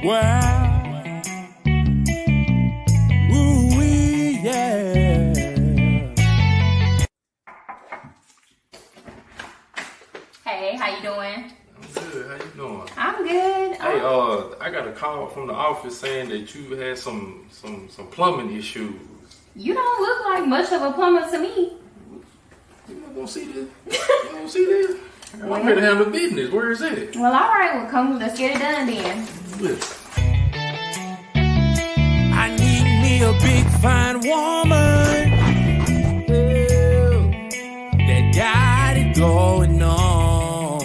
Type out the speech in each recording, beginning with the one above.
Wow. Ooh-wee, yeah. Hey, how you doing? I'm good. How you doing? I'm good. Hey, I got a call from the office saying that you had some plumbing issues. You don't look like much of a plumber to me. You not gonna see this? You don't see this? I'm here to handle business. Where is it? Well, all right. Well, come. Let's get it done then. I need me a big fine woman, that got it going on.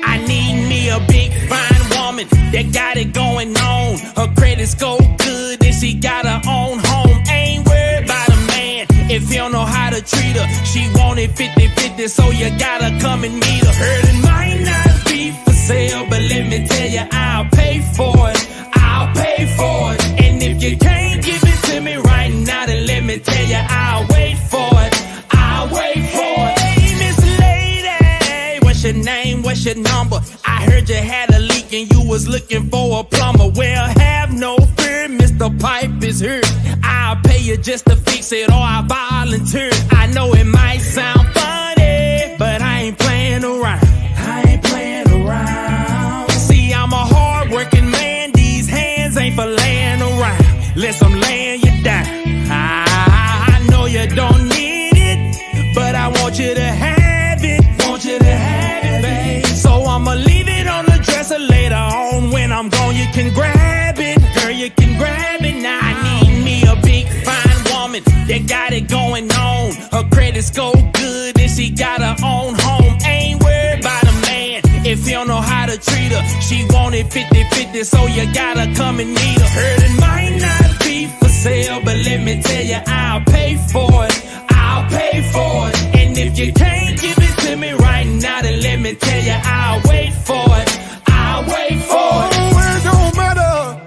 I need me a big fine woman that got it going on. Her credit score good and she got her own home. Ain't worried about a man if he don't know how to treat her. She wanted 50-50, so you gotta come and meet her. Heard it might not be for sale, but let me tell you, I'll pay for it. I'll pay for it. And if you can't give it to me right now, then let me tell you, I'll wait for it. I'll wait for it. Hey, Miss Lady, what's your name? What's your number? I heard you had a leak and you was looking for a plumber. Well, have no fear, Mr. Pipe is here. I'll pay you just to fix it, or I volunteer. I know it might sound funny, but I ain't playing around. I ain't playing around. See, I'm a hard-working man. These hands ain't for laying around. Unless I'm laying you down. I know you don't need it, but I want you to have it. Want you to have it, babe. So I'ma leave it on the dresser later on. When I'm gone, you can grab it. Girl, you can grab it now. I need me a big fine woman that got it going on. Her credit score good and she got her own home. Ain't worried about a man if he don't know how to treat her. She wanted 50-50, so you gotta come and meet her. Heard it might not be for sale, but let me tell you, I'll pay for it. I'll pay for it. And if you can't give it to me right now, then let me tell you, I'll wait for it. I'll wait for it. It don't matter.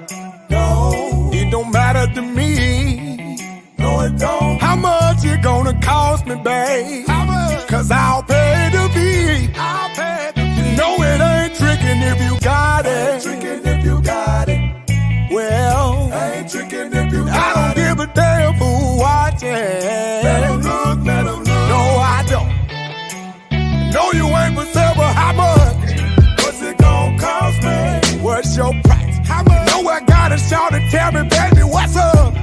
No, it don't matter to me. No, it don't. How much it gonna cost me, babe? How much? Cause I'll pay the fee. I'll pay the fee. You know it ain't tricking if you got it. Ain't tricking if you got it. Well, ain't tricking if you got it. I don't give a damn who watching. Let 'em look, let 'em look. No, I don't. No, you ain't for sale, but how much? What's it gonna cost me? What's your price? How much? Know I gotta shout and tell me, baby, what's up?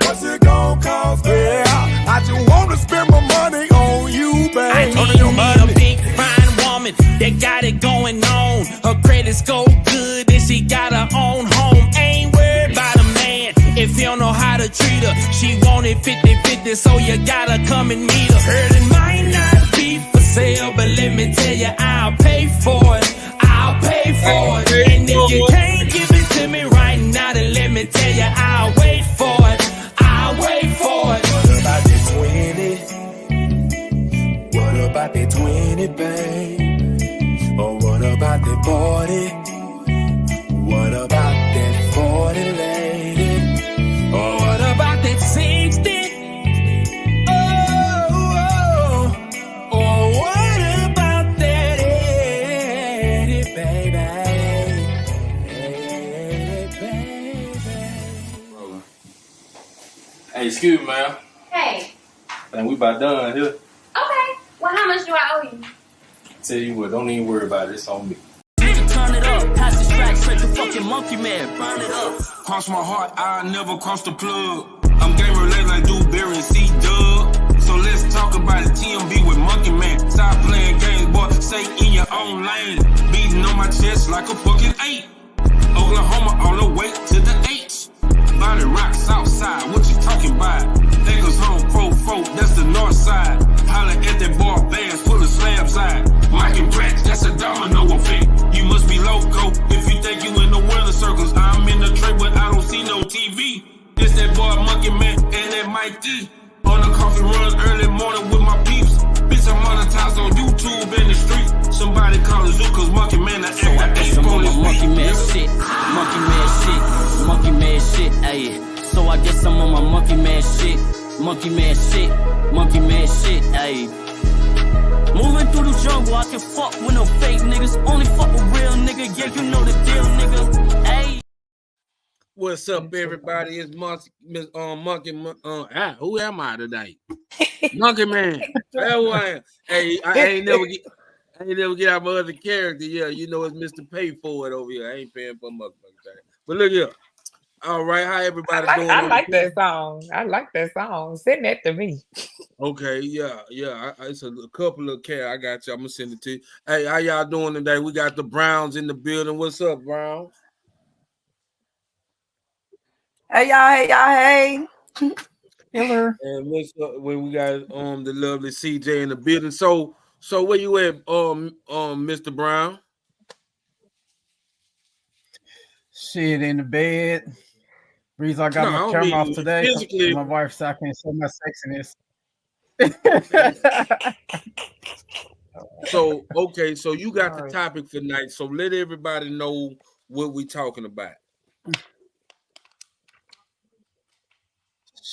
What's it gonna cost me? Yeah, I just wanna spend my money on you, baby. I need me a big fine woman that got it going on. Her credit score good and she got her own home. Ain't worried about a man if he don't know how to treat her. She wanted 50-50, so you gotta come and meet her. Heard it might not be for sale, but let me tell you, I'll pay for it. I'll pay for it. And if you can't give it to me right now, then let me tell you, I'll wait for it. I'll wait for it. What about the 20? What about the 20, babe? Or what about the 40? What about that 40, lady? Or what about that 60? Or what about that 80, baby? 80, baby. Hey, excuse me, ma'am. Hey. And we about done here. Okay. Well, how much do I owe you? Tell you what, don't even worry about it. It's on me. Turn it up, pass the track straight to fucking Monkey Man. Burn it up. Cross my heart, I never cross the plug. I'm game related like Dewberry and C-Dub. So let's talk about it. TMB with Monkey Man. Stop playing games, boy. Stay in your own lane. Beating on my chest like a fucking 8. Oklahoma all the way to the H. Body rock, south side. What you talking about? Lakers home, pro, that's the north side. Holla at that bar, bands full of slab side. Mike and Pratt, that's a domino effect. You must be loco if you think you in the winner circles. I'm in the tray, but I don't see no TV. It's that boy Monkey Man and that Mike D. On a coffee run early morning with my peeps. Bitch, I'm monetized on YouTube in the street. Somebody call it Zoo, cause Monkey Man, I So I act guess I'm on my Monkey Man shit. Monkey Man shit. Monkey Man shit, ayy. So I guess I'm on my Monkey Man shit. Monkey man shit, ayy. Moving through the jungle, I can fuck with no fake niggas. Only fuck with real nigga, yeah, you know the deal, nigga. Ayy. What's up, everybody? It's Monkey. Who am I today? Monkey Man. That's who I am. Hey, I ain't never get out my other character. Yeah, you know it's Mr. Pay For It over here. I ain't paying for motherfucking thing. But look here. All right, how everybody doing? I like that song. Send that to me. Okay, yeah. It's a couple of I got you. I'm gonna send it to you. Hey, how y'all doing today? We got the Browns in the building. What's up, Brown? Hey y'all. Hello. And what's up when we got the lovely CJ in the building. So where you at, Mr. Brown? Shit, in the bed. Reason I got my camera off today. My wife said I can't show my sexiness. So you got the topic for tonight. So let everybody know what we talking about.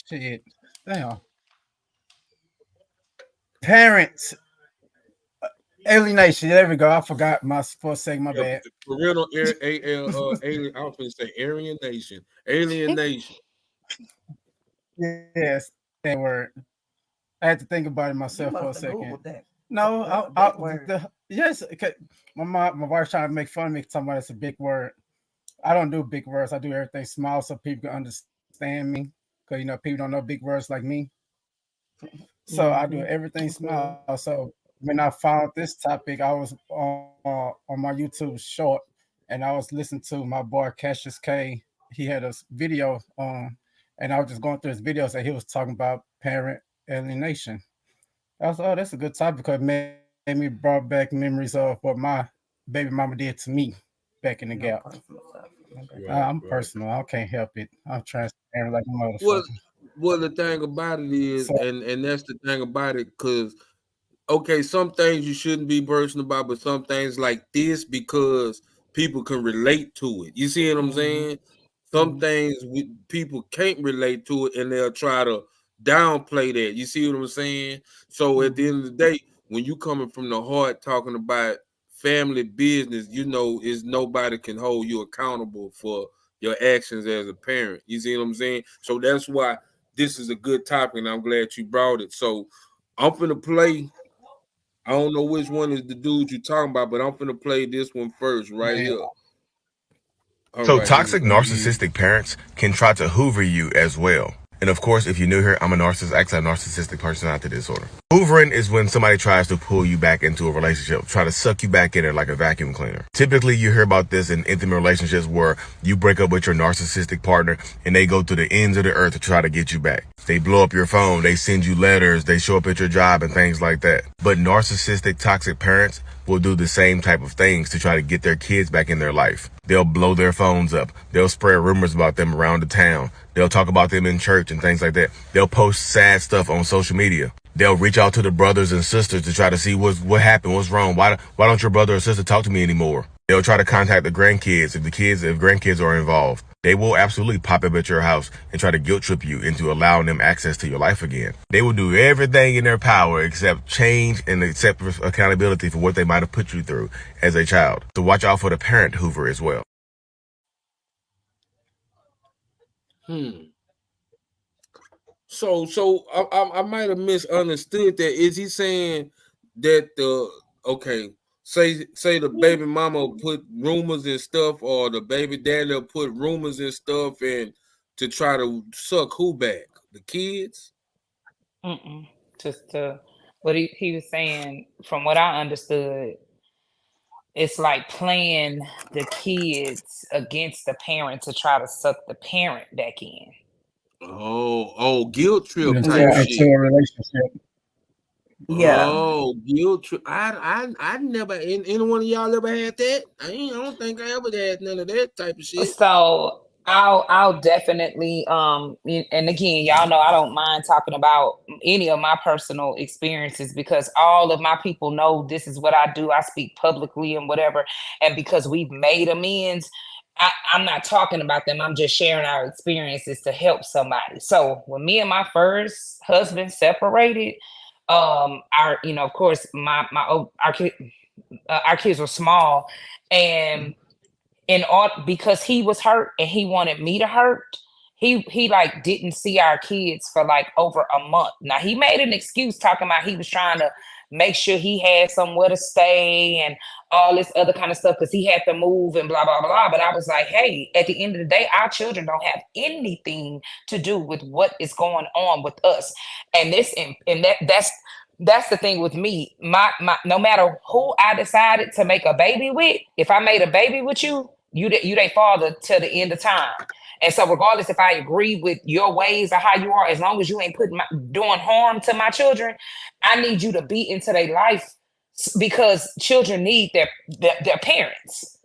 Shit, damn. Parents alienation. There we go. I forgot my first segment. My bad. Parental alien. I was going to say alienation. Alienation. Yes, that word. I had to think about it myself for a second. No, yes. My wife's trying to make fun of me talking about it's a big word. I don't do big words. I do everything small so people can understand me. Because people don't know big words like me. So I do everything small. So when I found this topic, I was on my YouTube short and I was listening to my boy Cassius K. He had a video and I was just going through his videos and he was talking about parent alienation. I was, that's a good topic because it made me brought back memories of what my baby mama did to me back in the gap. I'm personal. I can't help it. I'm transparent like a motherfucker. Well, the thing about it is, and that's the thing about it, because some things you shouldn't be personal about, but some things like this because people can relate to it. You see what I'm saying? Some things people can't relate to it, and they'll try to downplay that. You see what I'm saying? So at the end of the day, when you coming from the heart talking about family business, is nobody can hold you accountable for your actions as a parent. You see what I'm saying? So that's why this is a good topic, and I'm glad you brought it. So I'm finna play. I don't know which one is the dude you're talking about, but I'm finna play this one first right here. Toxic narcissistic parents can try to hoover you as well. And of course, if you're new here, I'm a narcissistic personality disorder. Hoovering is when somebody tries to pull you back into a relationship, try to suck you back in there like a vacuum cleaner. Typically, you hear about this in intimate relationships where you break up with your narcissistic partner and they go to the ends of the earth to try to get you back. They blow up your phone, they send you letters, they show up at your job and things like that. But narcissistic toxic parents will do the same type of things to try to get their kids back in their life. They'll blow their phones up. They'll spread rumors about them around the town. They'll talk about them in church and things like that. They'll post sad stuff on social media. They'll reach out to the brothers and sisters to try to see what happened, what's wrong. Why don't your brother or sister talk to me anymore? They'll try to contact the grandkids if grandkids are involved. They will absolutely pop up at your house and try to guilt trip you into allowing them access to your life again. They will do everything in their power except change and accept accountability for what they might have put you through as a child. So watch out for the parent hoover as well. So I might have misunderstood that. Is he saying that say the baby mama put rumors and stuff, or the baby daddy will put rumors and stuff and to try to suck who back? The kids? Just what he was saying, from what I understood, it's like playing the kids against the parent to try to suck the parent back in. Oh, guilt trip type shit. Relationship. Yeah. Oh, guilt trip. I never. Any one of y'all ever had that? I don't think I ever had none of that type of shit. So I'll definitely and again, y'all know I don't mind talking about any of my personal experiences because all of my people know this is what I do. I speak publicly and whatever, and because we've made amends, I'm not talking about them. I'm just sharing our experiences to help somebody. So when me and my first husband separated, our, you know, of course, our kids were small, and because he was hurt and he wanted me to hurt, he like didn't see our kids for like over a month. Now he made an excuse talking about he was trying to make sure he had somewhere to stay and all this other kind of stuff because he had to move and blah blah blah. But I was like, hey, at the end of the day, our children don't have anything to do with what is going on with us. And that's the thing with me. My no matter who I decided to make a baby with, if I made a baby with you, you they father till the end of time. And so regardless if I agree with your ways or how you are, as long as you ain't doing harm to my children, I need you to be into their life because children need their parents.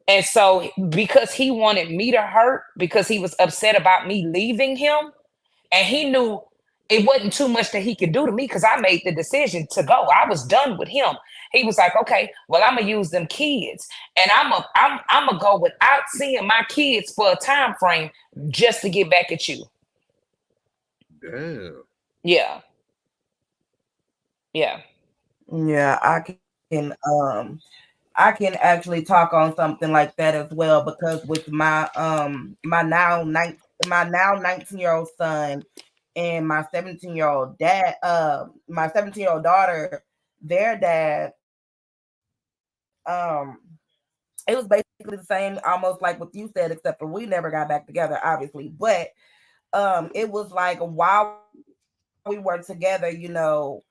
And so because he wanted me to hurt, because he was upset about me leaving him, and he knew it wasn't too much that he could do to me because I made the decision to go. I was done with him. He was like, okay, well, I'm gonna use them kids, and I'm gonna go without seeing my kids for a time frame just to get back at you. Damn. Yeah. Yeah, I can actually talk on something like that as well, because with my now 19-year-old son and my 17-year-old dad, my 17-year-old daughter, their dad, it was basically the same, almost like what you said, except for we never got back together, obviously. But it was like while we were together, you know,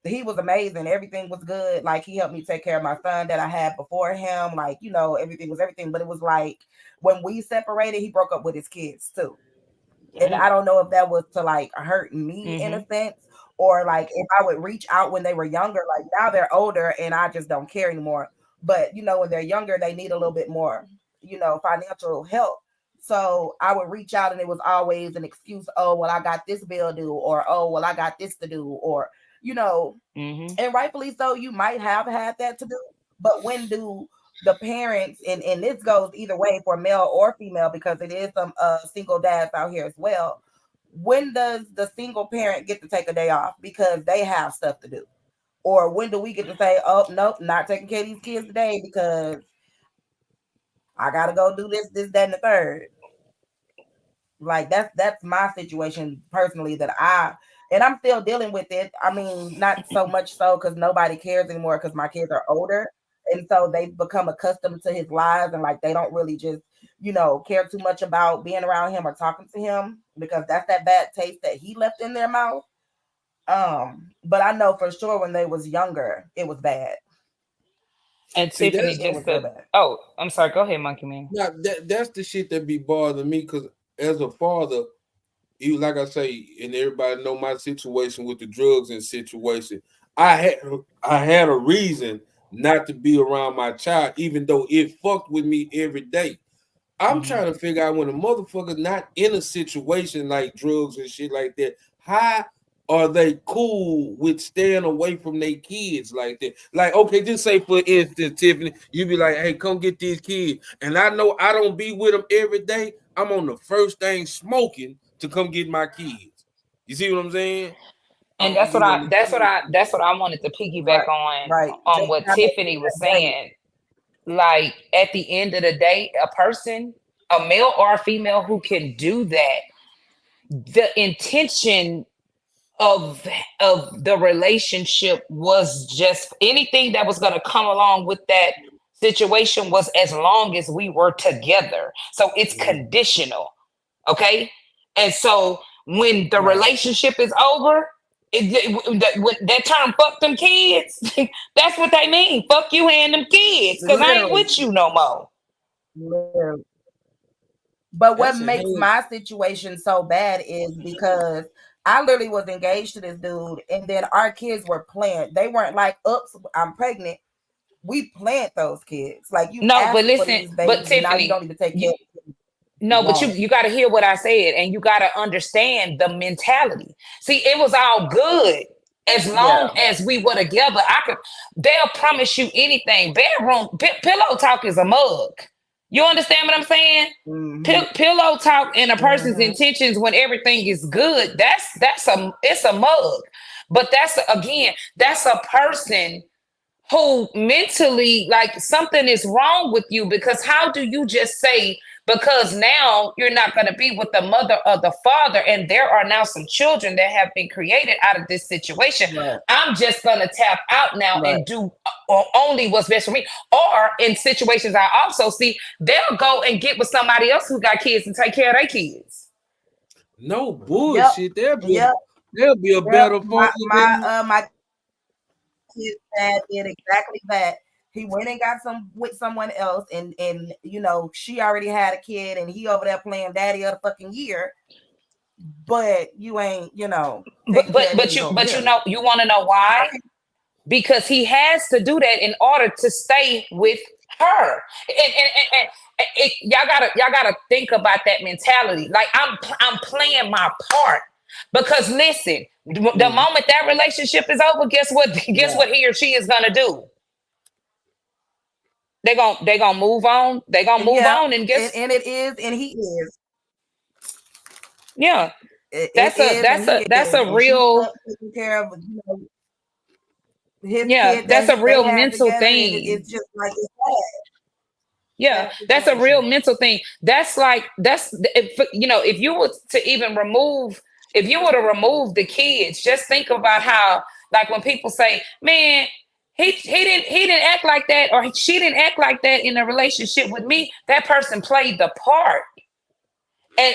he was amazing. Everything was good. Like he helped me take care of my son that I had before him. Like, you know, everything was everything. But it was like when we separated, he broke up with his kids too. And I don't know if that was to like hurt me in a sense, or like if I would reach out when they were younger. Like now they're older and I just don't care anymore. But you know, when they're younger, they need a little bit more, you know, financial help. So I would reach out and it was always an excuse. Oh, well, I got this bill due, or oh, well, I got this to do, or you know, and rightfully so, you might have had that to do. But when do the parents, and this goes either way for male or female, because it is some single dads out here as well. When does the single parent get to take a day off because they have stuff to do? Or when do we get to say, oh, nope, not taking care of these kids today because I got to go do this, that, and the third? Like that's my situation personally and I'm still dealing with it. I mean, not so much so because nobody cares anymore because my kids are older. And so they've become accustomed to his lies, and like they don't really just, you know, care too much about being around him or talking to him because that's that bad taste that he left in their mouth. But I know for sure when they was younger, it was bad. And see, Tiffany oh, I'm sorry. Go ahead, Monkey Man. Yeah, that's the shit that be bothering me because as a father, you like I say, and everybody know my situation with the drugs and situation. I had a reason not to be around my child, even though it fucked with me every day. I'm trying to figure out when a motherfucker not in a situation like drugs and shit like that, how are they cool with staying away from their kids like that? Like, okay, just say for instance, Tiffany, you be like, hey, come get these kids. And I know I don't be with them every day. I'm on the first thing smoking to come get my kids. You see what I'm saying? And that's what I wanted to piggyback on what Tiffany was saying. Like at the end of the day, a person, a male or a female who can do that, the intention of the relationship was just anything that was going to come along with that situation was as long as we were together. So it's conditional. Okay. And so when the relationship is over, that term "fuck them kids," that's what they mean. Fuck you and them kids, because I ain't with you no more. Yeah. But what makes my situation so bad is because I literally was engaged to this dude, and then our kids were planned. They weren't like, "Oops, I'm pregnant." We planned those kids. Like you. No, but listen, but Tiffany, now you don't even take care of them. No, but you got to hear what I said, and you got to understand the mentality. See, it was all good as long as we were together. They'll promise you anything. Bedroom pillow talk is a mug. You understand what I'm saying? Pillow talk and a person's intentions when everything is good. It's a mug. But that's a person who mentally, like, something is wrong with you, because how do you just say, because now you're not going to be with the mother or the father, and there are now some children that have been created out of this situation. Right. I'm just going to tap out now and do only what's best for me. Or in situations I also see, they'll go and get with somebody else who got kids and take care of their kids. No bullshit. There'll be a better my kid's dad did exactly that. He went and got with someone else, and you know, she already had a kid, and he over there playing daddy of the fucking year. But you ain't, you know. But you know, you want to know why? Because he has to do that in order to stay with her. And y'all gotta think about that mentality. Like, I'm playing my part. Because listen, the moment that relationship is over, guess what he or she is gonna do? They're gonna move on. They're gonna move on, and guess and it is, and he is. Yeah. That's a real taking care of, you know, his kid that's a real mental thing. It's just like, it's sad. Yeah, that's a real mental thing. That's you know, if you were to remove the kids, just think about how, like, when people say, man, he didn't act like that, or she didn't act like that in a relationship with me. That person played the part. And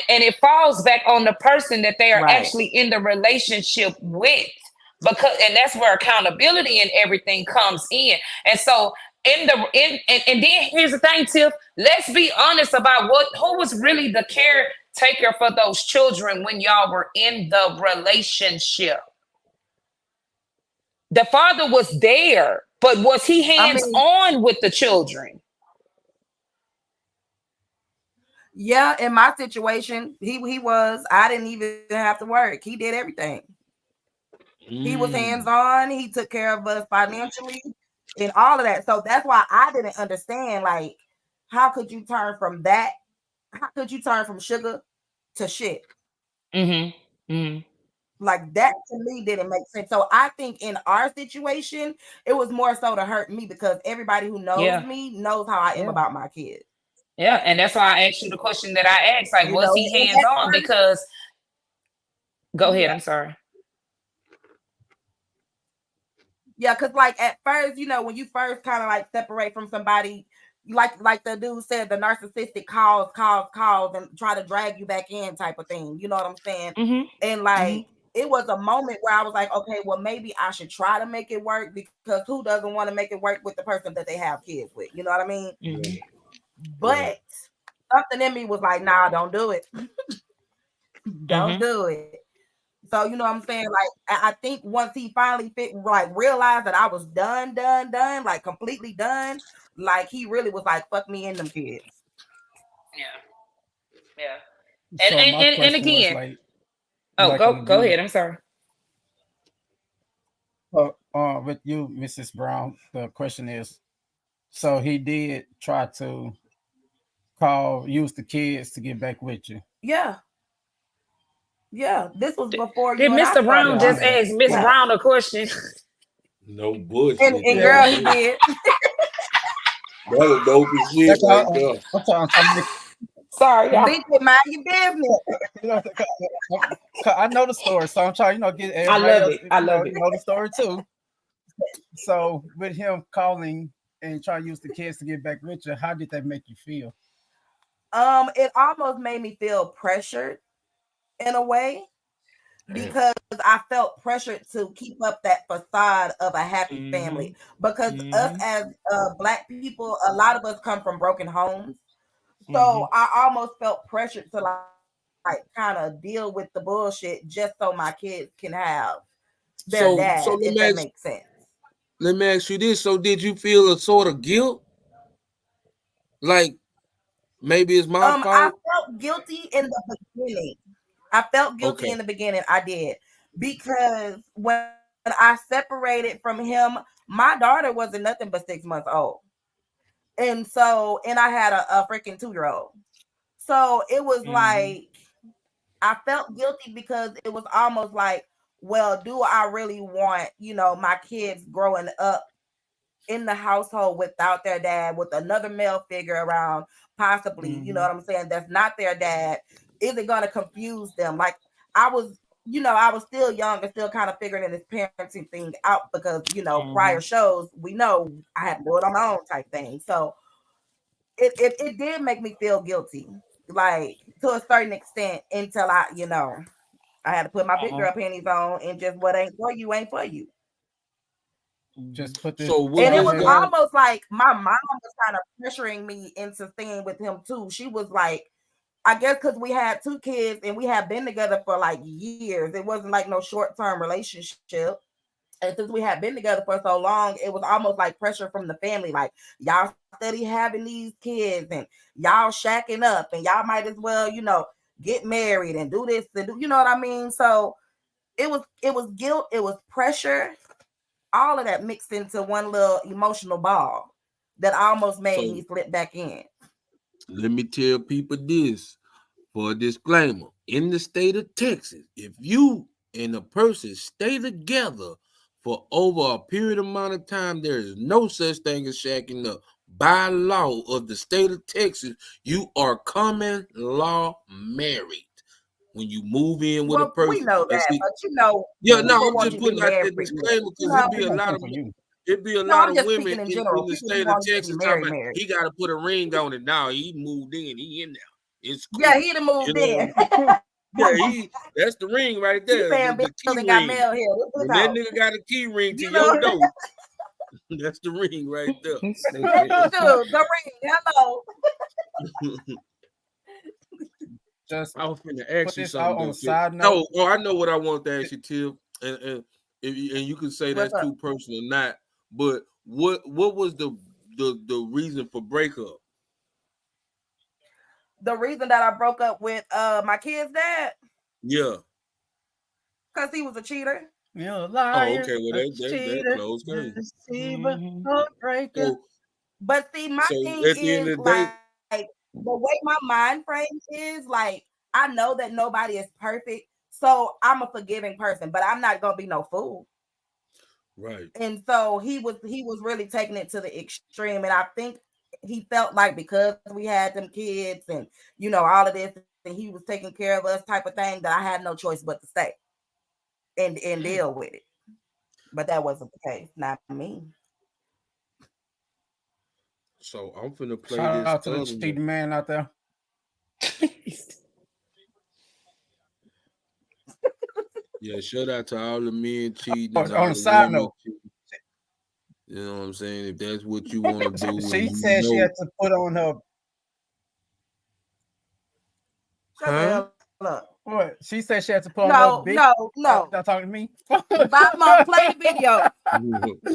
it falls back on the person that they are actually in the relationship with, and that's where accountability and everything comes in. And so and then here's the thing, Tiff, let's be honest about who was really the caretaker for those children when y'all were in the relationship. The father was there, but was he hands-on with the children? Yeah, in my situation, he was. I didn't even have to work. He did everything. He was hands-on. He took care of us financially and all of that. So that's why I didn't understand, like, how could you turn from that? How could you turn from sugar to shit? Like, that to me didn't make sense. So I think in our situation, it was more so to hurt me, because everybody who knows me knows how I am about my kids. Yeah, and that's why I asked you the question that I asked, like, was he hands-on? Because go ahead, I'm sorry. Yeah, because, like, at first, you know, when you first kind of like separate from somebody, like the dude said, the narcissistic calls and try to drag you back in type of thing. You know what I'm saying? And like, it was a moment where I was like, okay, well, maybe I should try to make it work, because who doesn't want to make it work with the person that they have kids with? You know what I mean? But something in me was like, nah, don't do it. Don't do it. So, you know what I'm saying? Like, I think once he finally realized that I was done, like completely done, like, he really was like, fuck me and them kids. Yeah. And again, go ahead. I'm sorry. With you, Mrs. Brown, the question is, so he did try to use the kids to get back with you? Yeah. Yeah, this was before you. Did Mr. Brown just ask Miss Brown a question? No bullshit. And girl, he did. That was dope as shit right there. Sorry, y'all. Think it, mind your business. I know the story, so I'm trying, get everybody. I love it. Know the story too. So with him calling and trying to use the kids to get back with you, how did that make you feel? It almost made me feel pressured in a way, because I felt pressured to keep up that facade of a happy family, because us as Black people, a lot of us come from broken homes. So I almost felt pressured to like kind of deal with the bullshit just so my kids can have their dad, if that makes sense. Let me ask you this. So did you feel a sort of guilt? Like, maybe it's my fault? I felt guilty in the beginning. In the beginning, I did. Because when I separated from him, my daughter wasn't nothing but 6 months old. And so, and I had a freaking 2-year-old. So it was like, I felt guilty because it was almost like, well, do I really want, my kids growing up in the household without their dad, with another male figure around, possibly, you know what I'm saying, that's not their dad? Is it going to confuse them? Like, I was still young and still kind of figuring this parenting thing out because, prior shows, we know I had to do it on my own type thing. So it did make me feel guilty, like, to a certain extent, until I had to put my big girl panties on, and just what ain't for you ain't for you. Just put this. So and it was almost like my mom was kind of pressuring me into staying with him too. She was like, I guess because we had 2 kids and we had been together for like years. It wasn't like no short-term relationship. And since we had been together for so long, it was almost like pressure from the family. Like, y'all steady having these kids and y'all shacking up and y'all might as well, get married and do this and do, you know what I mean? So it was guilt, it was pressure, all of that mixed into one little emotional ball that almost made me slip back in. Let me tell people this for a disclaimer. In the state of Texas, if you and a person stay together for over a period amount of time, there is no such thing as shacking up. By law of the state of Texas, you are common law married when you move in with a person. We know that, but I'm just putting out that disclaimer because it'd be a lot of women in the state of Texas talking about he got to put a ring on it now. He moved in, he in there. It's cool. Yeah, he done moved in. Yeah, that's the ring right there. The key ring. Got mail here. When that nigga got a key ring to your door, that's the ring right there. Dude, the ring. Hello. Just I was finna ask you something. On a side note. No, I know what I want to ask you, Tim, and you can say that's too personal or not. But what was the reason for breakup? The reason that I broke up with my kid's dad? Yeah. Because he was a cheater. You're a liar. Oh, okay. Well, that close game. But see, my thing is like the way my mind frame is, like, I know that nobody is perfect, so I'm a forgiving person, but I'm not gonna be no fool. Right. And so he was really taking it to the extreme, and I think he felt like because we had them kids and all of this, and he was taking care of us type of thing, that I had no choice but to stay and deal with it. But that wasn't the case, not me. So I'm finna play Shout this. Out to the cheating man out there. Yeah, shout out to all the men cheating. On a side note, you know what I'm saying? If that's what you want to do, she said she had to put on her. Huh? What? She said she had to put on her big. No. Not talking to me. Bob Mom, play the video.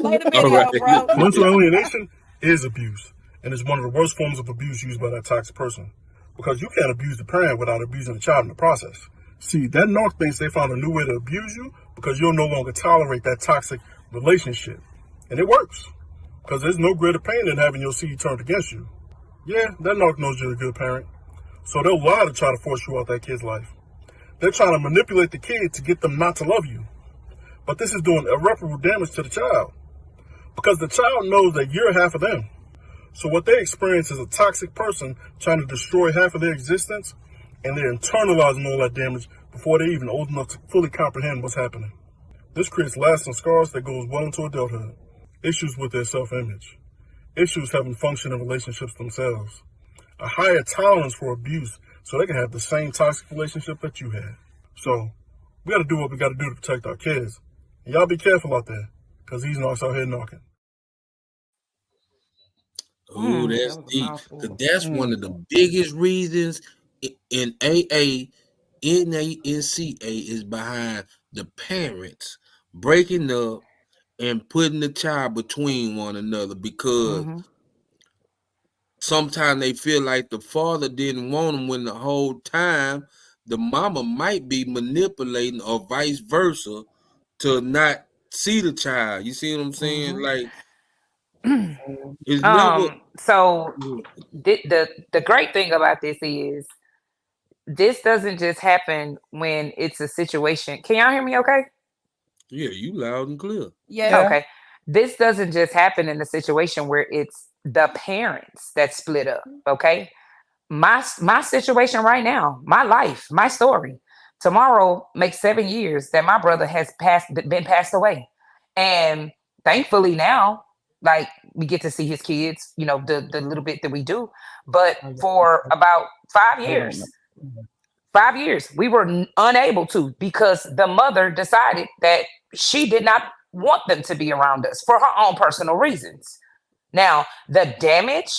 Play the video, bro. Mental alienation is abuse, and it's one of the worst forms of abuse used by that toxic person. Because you can't abuse the parent without abusing the child in the process. See, that narc thinks they found a new way to abuse you because you'll no longer tolerate that toxic relationship. And it works. Because there's no greater pain than having your seed turned against you. Yeah, that narc knows you're a good parent. So they'll lie to try to force you out that kid's life. They're trying to manipulate the kid to get them not to love you. But this is doing irreparable damage to the child. Because the child knows that you're half of them. So what they experience is a toxic person trying to destroy half of their existence, and they're internalizing all that damage before they're even old enough to fully comprehend what's happening. This creates lasting scars that goes well into adulthood. Issues with their self-image. Issues having functioning relationships themselves. A higher tolerance for abuse so they can have the same toxic relationship that you had. So, we got to do what we got to do to protect our kids. And y'all be careful out there, because these narcs out here knocking. Oh, that's deep. That's one of the biggest reasons in AA, NANCA is behind the parents breaking up and putting the child between one another, because sometimes they feel like the father didn't want them, when the whole time the mama might be manipulating, or vice versa, to not see the child. You see what I'm saying? Like, It's never. So the great thing about this is this doesn't just happen when it's a situation. Can y'all hear me okay? Yeah, you loud and clear. Yeah. Okay. This doesn't just happen in a situation where it's the parents that split up. Okay. My situation right now, my life, my story. Tomorrow makes 7 years that my brother has been passed away. And thankfully now, like we get to see his kids, you know, the little bit that we do. But for about 5 years, 5 years, we were unable to because the mother decided that she did not want them to be around us for her own personal reasons. Now, the damage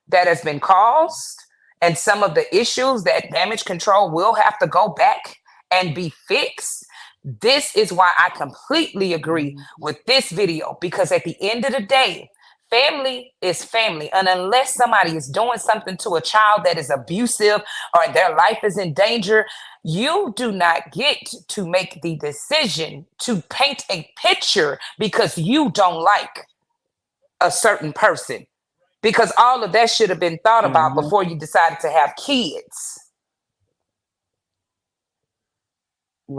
that has been caused and some of the issues that damage control will have to go back and be fixed. This is why I completely agree with this video, because at the end of the day, family is family. And unless somebody is doing something to a child that is abusive or their life is in danger, you do not get to make the decision to paint a picture because you don't like a certain person. Because all of that should have been thought about before you decided to have kids.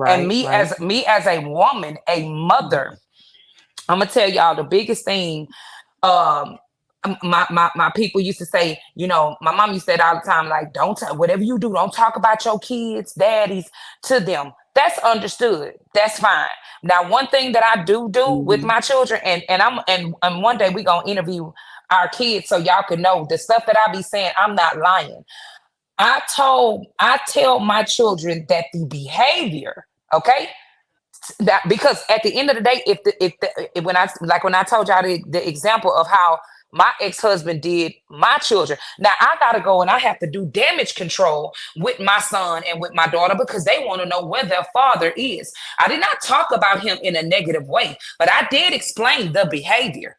And me as a woman, a mother, I'm gonna tell y'all the biggest thing. My people used to say, you know, my mom used to say it all the time, like, whatever you do, don't talk about your kids, daddies to them. That's understood. That's fine. Now, one thing that I do with my children, and one day we gonna interview our kids so y'all can know the stuff that I be saying. I'm not lying. I tell my children that the behavior, okay, that because at the end of the day, when I told y'all the example of how my ex-husband did my children, now I gotta go and I have to do damage control with my son and with my daughter because they want to know where their father is. I did not talk about him in a negative way, but I did explain the behavior.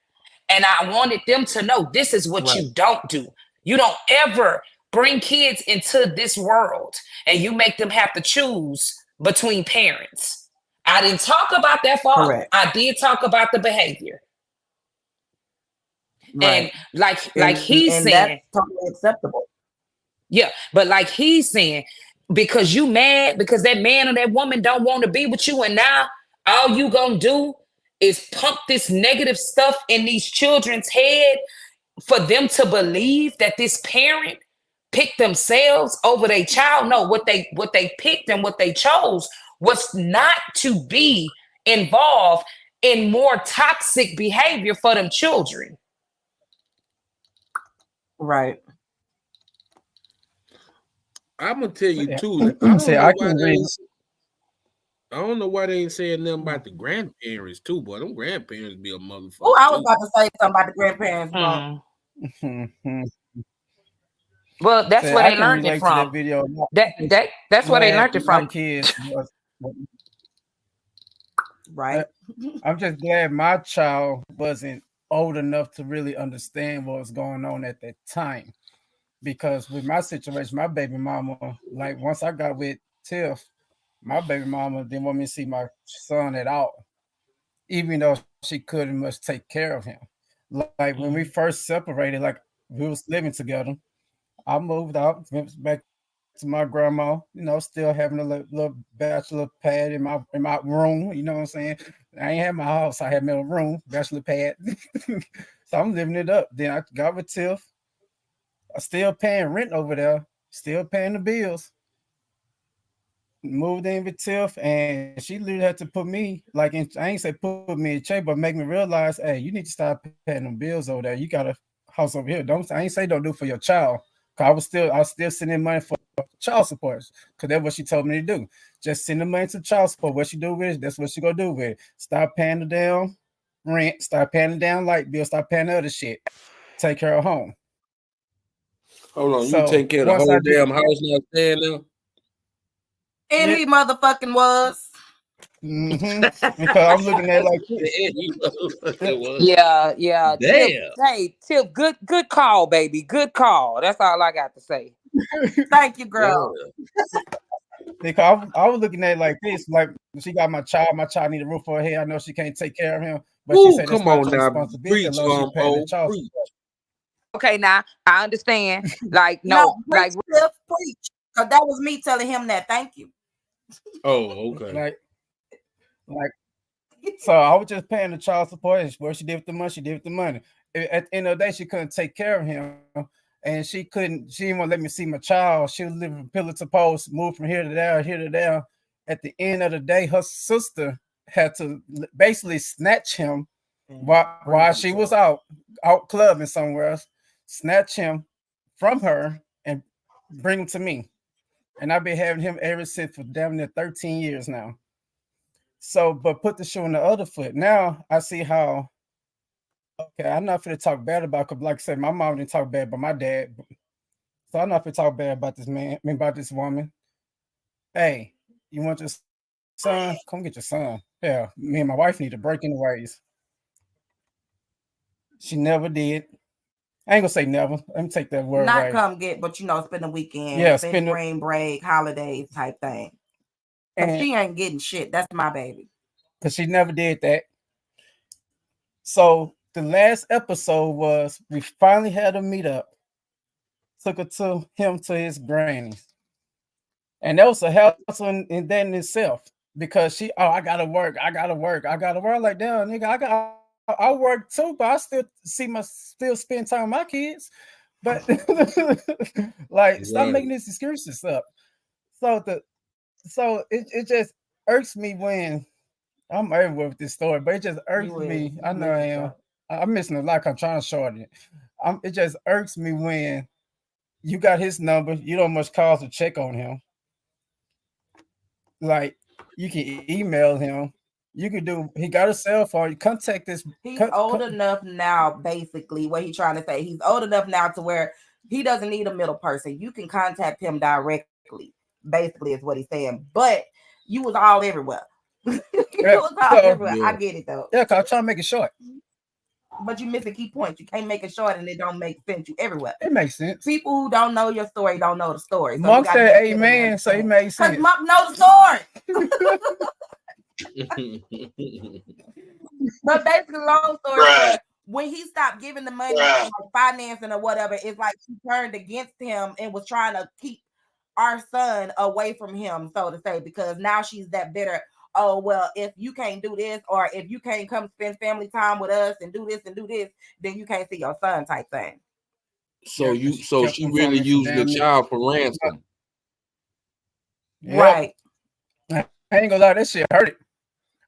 And I wanted them to know this is what you don't do. You don't ever bring kids into this world and you make them have to choose between parents. I didn't talk about that father. Correct. I did talk about the behavior. And like he's saying, that's totally acceptable. Yeah, but like he's saying, because you mad because that man or that woman don't want to be with you, and now all you gonna do is pump this negative stuff in these children's head for them to believe that this parent picked themselves over their child. No, what they picked and what they chose was not to be involved in more toxic behavior for them children. Right. I'm gonna tell you too. I don't know why they ain't saying nothing about the grandparents too, boy. Them grandparents be a motherfucker. Oh, I was about to say something about the grandparents. Well, that's where they learned it from. That video. That's where they learned it from. Kids right. I'm just glad my child wasn't old enough to really understand what was going on at that time. Because with my situation, my baby mama, like once I got with Tiff, my baby mama didn't want me to see my son at all, even though she couldn't much take care of him. Like when we first separated, like we was living together, I moved out, went back to my grandma, you know, still having a little bachelor pad in my room, you know what I'm saying? I ain't had my house, I had my room, bachelor pad. So I'm living it up. Then I got with Tiff. I still paying rent over there, still paying the bills. Moved in with Tiff, and she literally had to put me, like, I ain't say put me in check, but make me realize, hey, you need to start paying them bills over there. You got a house over here. I ain't say don't do it for your child. Cause I was still sending money for child support. Cause that's what she told me to do. Just send the money to child support. What she do with it, that's what she gonna do with it. Stop paying the damn rent, start paying the damn light bill, stop paying the other shit. Take care of home. Hold on, you take care of the whole damn house now staying there? And he motherfucking was. Because I'm looking at Yeah. Damn. Tiff, good call, baby. Good call. That's all I got to say. Thank you, girl. Because I was looking at it like this, like she got my child need a roof over her head. I know she can't take care of him, But she Ooh, said that's come not on your now, responsibility preach, unless you pay the old child preach. support. Okay, now I understand. Like, No, no, like preach, Cliff, preach. Because that was me telling him that. Thank you. Oh, okay. Like, so I was just paying the child support. And where she did with the money, she did with the money. At the end of the day, she couldn't take care of him, and she didn't want to let me see my child. She was living from pillar to post, moved from here to there, here to there. At the end of the day, her sister had to basically snatch him while she was out clubbing somewhere else, snatch him from her and bring him to me. And I've been having him ever since for damn near 13 years now. So, but put the shoe on the other foot. Now I see how, okay, I'm not going to talk bad about, because like I said, my mom didn't talk bad about my dad. So I'm not going to talk bad about this man, about this woman. Hey, you want your son? Come get your son. Yeah, me and my wife need to break in the ways. She never did. I ain't gonna say never. Let me take that word Not right. come get, but spend the weekend, Yeah, spend spring break, holidays type thing. And she ain't getting shit. That's my baby. Because she never did that. So the last episode was we finally had a meet up. Took her to his granny's. And that was a hassle in that in itself. Because I gotta work. Like, damn, nigga, I work too, but I still spend time with my kids. But like, stop making these excuses up. So it just irks me when I'm everywhere with this story, but it just irks me. I know I am. I'm missing a lot. I'm trying to shorten it. It just irks me when you got his number. You don't much call to check on him. Like, you can email him. You could do. He got a cell phone. You contact this. He's old enough now. Basically, what he's trying to say. He's old enough now to where he doesn't need a middle person. You can contact him directly. Basically, is what he's saying. But you was all everywhere. Everywhere. I get it though. Yeah, cause I'm trying to make it short. But you miss a key point. You can't make it short, and it don't make sense. You everywhere. It makes sense. People who don't know your story don't know the story. So Monk said amen, so it makes sense. Because Monk know the story. But basically, long story short, when he stopped giving the money, like financing or whatever, it's like she turned against him and was trying to keep our son away from him, so to say, because now she's that bitter. Oh, well, if you can't do this, or if you can't come spend family time with us and do this, then you can't see your son type thing. So she really used the child for ransom. Yep. Right. I ain't gonna lie, that shit hurt it.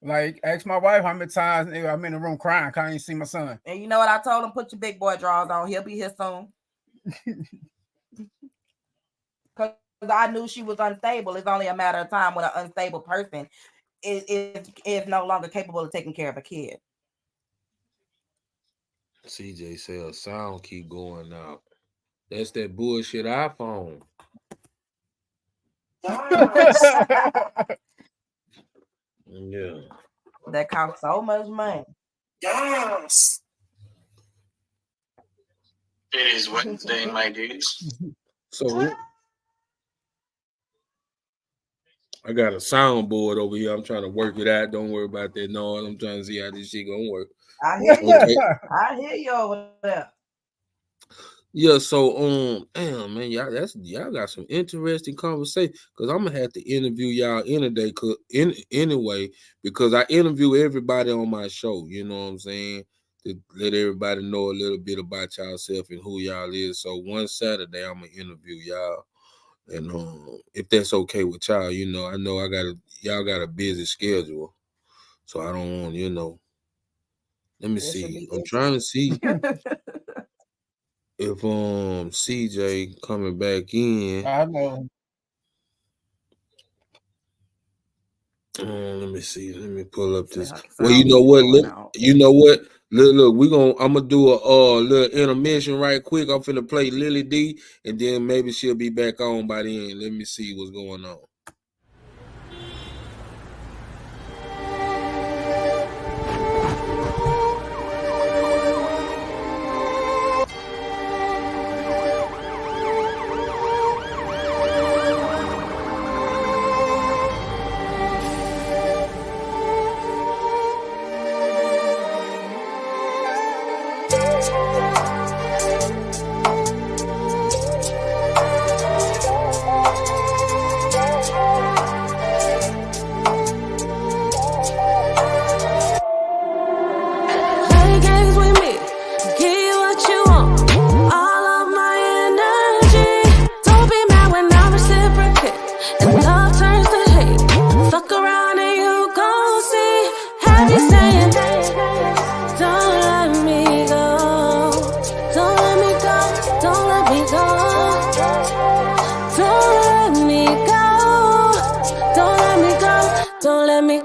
Like, ask my wife how many times I'm in the room crying, can't even see my son. And you know what I told him? Put your big boy drawers on. He'll be here soon. Because I knew she was unstable. It's only a matter of time when an unstable person is no longer capable of taking care of a kid. CJ said sound keep going out. That's that bullshit iPhone. Yeah. That costs so much money. Yes. It is Wednesday, my dudes. So I got a soundboard over here. I'm trying to work it out. Don't worry about that noise. I'm trying to see how this shit gonna work. I hear you. Okay. I hear you over there. Yeah, so damn man, y'all got some interesting conversation because I'm gonna have to interview y'all anyway because I interview everybody on my show. You know what I'm saying? To let everybody know a little bit about yourself and who y'all is. So one Saturday I'm gonna interview y'all, and if that's okay with y'all, you know, I know y'all got a busy schedule, so I don't want Let me see. I'm trying to see. If CJ coming back in, I know. Let me see. Let me pull up this. Well, you know what? Look, I'm gonna do a little intermission right quick. I'm finna play Lily D, and then maybe she'll be back on by then. Let me see what's going on.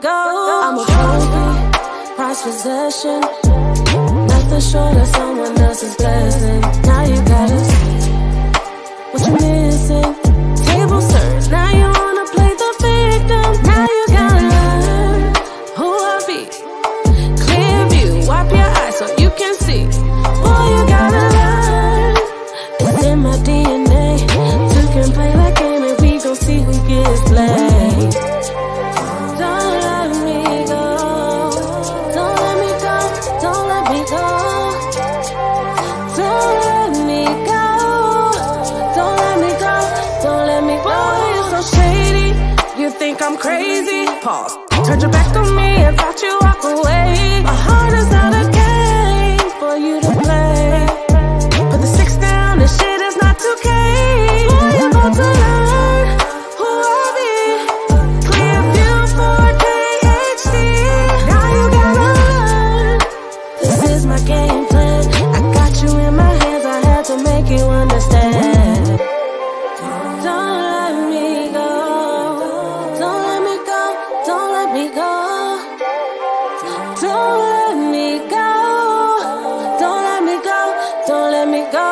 go. I'm a trophy, prized possession. Nothing short of someone else's blessing. Now you gotta see what you're missing. Table served, now you wanna play the victim. Now you gotta learn who I be. Clear view, wipe your eyes so you can see. Boy, you gotta learn. It's in my DNA. You can play that game and we gon' see who gets played. Don't let me go. Don't let me go. Don't let me go. Don't let me go. Don't let me go. Don't let me go. You're so shady. You think I'm crazy? Pause. Turned your back on me and thought you walk away. My heart is not a game for you to play. Put the 6 down, this shit is not 2K. Boy, you're about to learn who I be. Clear view 4K HD. Now you gotta learn. This is my game plan. I got you in my hands, I had to make you understand. Don't let me go. Don't let me go. Don't let me go. Don't let me go. Don't let me go. Don't let me go.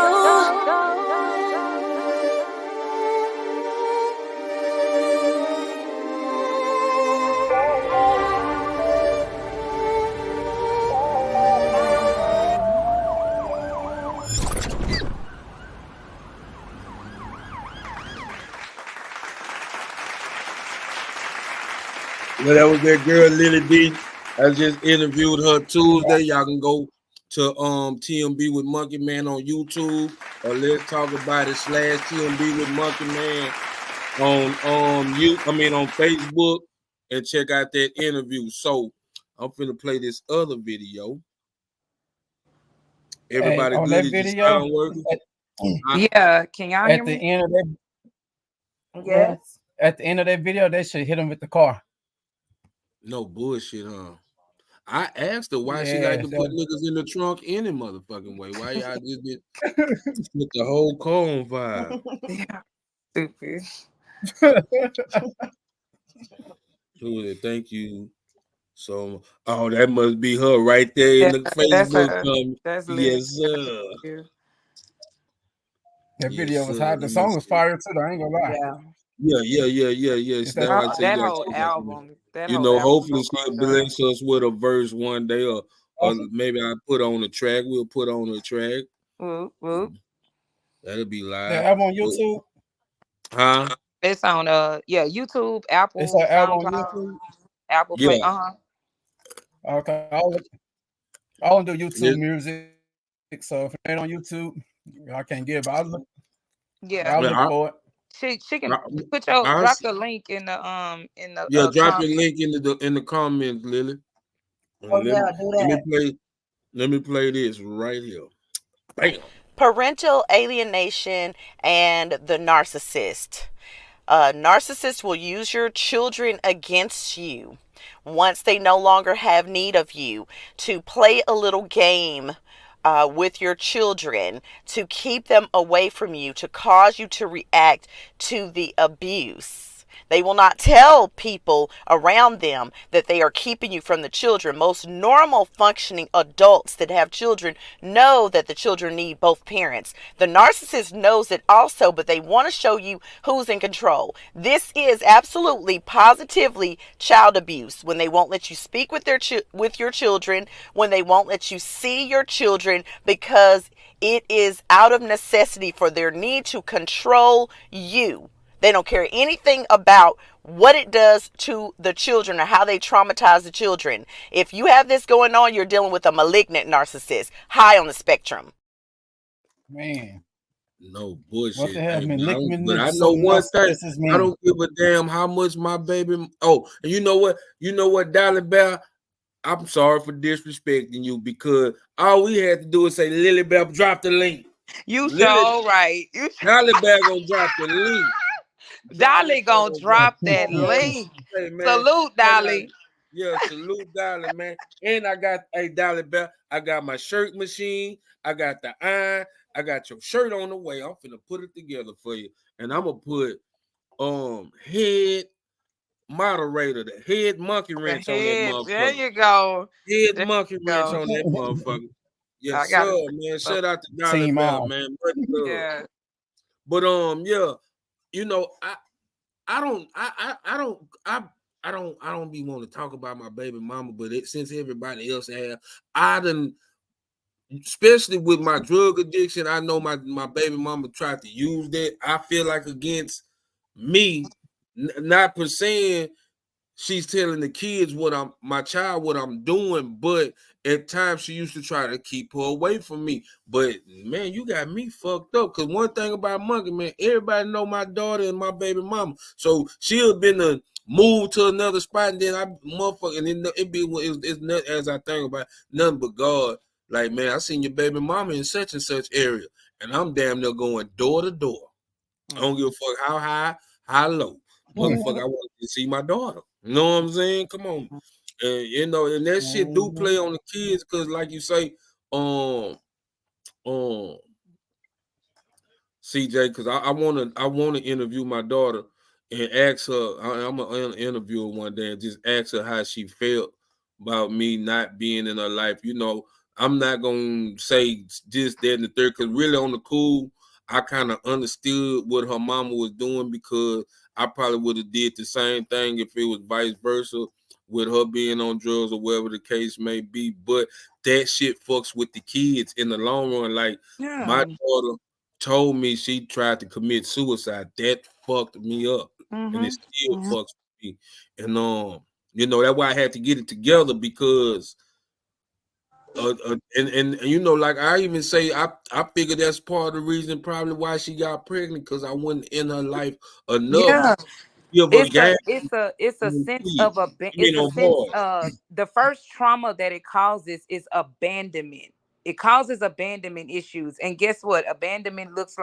Well, that was that girl Lily D. I just interviewed her Tuesday. Y'all can go to TMB with Monkey Man on YouTube, or Let's Talk About It / TMB with Monkey Man on Facebook, and check out that interview. So I'm finna play this other video. Everybody on good? that Is your video, sound working? Yeah, can y'all hear at the me? end of that, Yes. at the end of that video, they should hit him with the car. No bullshit, huh? I asked her why she Yeah, like to put niggas in the trunk any motherfucking way. Why y'all just did put the whole car on fire? Yeah, stupid. Who is it? Thank you. So, oh, that must be her right there in the That's Facebook comment. that's Lily. Yes, sir. That Yes, video was sir. hot. The Let me song was see. fire too. I ain't gonna lie. Yeah. It's That's why I that, tell That you gotta whole check out some. album, that You whole know, album hopefully so she'll crushed bless us with a verse one day, or maybe I put on a track. We'll put on a track. Whoop, whoop. That'll be live. the album on YouTube. Huh? It's on YouTube, It's Apple, an album on SoundCloud, YouTube. Apple Play. Yeah. Okay, I don't do YouTube It- music, so if it ain't on YouTube, I can't get it. But I'll look Yeah. for it. She can I drop the link in the Yeah, drop the comment. link in the comments, Lily. And Oh, yeah, do that. Let me play this right here. Bam. Parental alienation and the narcissist. Narcissists will use your children against you once they no longer have need of you, to play a little game with your children, to keep them away from you, to cause you to react to the abuse. They will not tell people around them that they are keeping you from the children. Most normal functioning adults that have children know that the children need both parents. The narcissist knows it also, but they want to show you who's in control. This is absolutely, positively child abuse, when they won't let you speak with your children, when they won't let you see your children, because it is out of necessity for their need to control you. They don't care anything about what it does to the children or how they traumatize the children. If you have this going on, you're dealing with a malignant narcissist, high on the spectrum. Man. No bullshit. What the hell, Hey, malignant but I know one thing. narcissist mean? I don't give a damn how much my baby. Oh, and you know what? Dolly Bell? I'm sorry for disrespecting you, because all we had to do is say, Lily Bell, drop the link. You so right. Dolly Bell gonna drop the link. Dolly gonna drop that link. Hey, man. Salute, Dolly. Yeah, salute Dolly, man. And I got Dolly Bell. I got my shirt machine. I got the iron. I got your shirt on the way. I'm finna put it together for you. And I'm gonna put head moderator, the head monkey wrench on that There motherfucker. you go. Head There monkey you wrench go. on that motherfucker. Yes, I got sir, it. man. Shout out to Dolly Team Bell, on. man. Much love. Yeah. But yeah, you know, I don't be want to talk about my baby mama, but since everybody else have, I done, especially with my drug addiction, I know my baby mama tried to use that. I feel like against me, not per se she's telling the kids what I'm doing, but at times she used to try to keep her away from me. But man, you got me fucked up. Cause one thing about Monkey, man, everybody know my daughter and my baby mama. So she'll been to move to another spot, and then it's not, as I think about it, nothing but God. Like, man, I seen your baby mama in such and such area, and I'm damn near going door to door. I don't give a fuck how high, how low. Motherfucker, I want to see my daughter. You know what I'm saying? Come on. You know, and that shit do play on the kids, because like you say, CJ, because I wanna interview my daughter and ask her. I'm gonna interview her one day and just ask her how she felt about me not being in her life. You know, I'm not gonna say this, that, and the third, because really on the cool, I kind of understood what her mama was doing, because I probably would have did the same thing if it was vice versa, with her being on drugs or whatever the case may be. But that shit fucks with the kids in the long run. Like, my daughter told me she tried to commit suicide. That fucked me up, and it still fucks with me. And you know, that's why I had to get it together, because and you know, like I even say, I figured that's part of the reason probably why she got pregnant, because I wasn't in her life enough. Yeah. It's a sense of the first trauma that it causes is abandonment. It causes abandonment issues. And guess what? Abandonment looks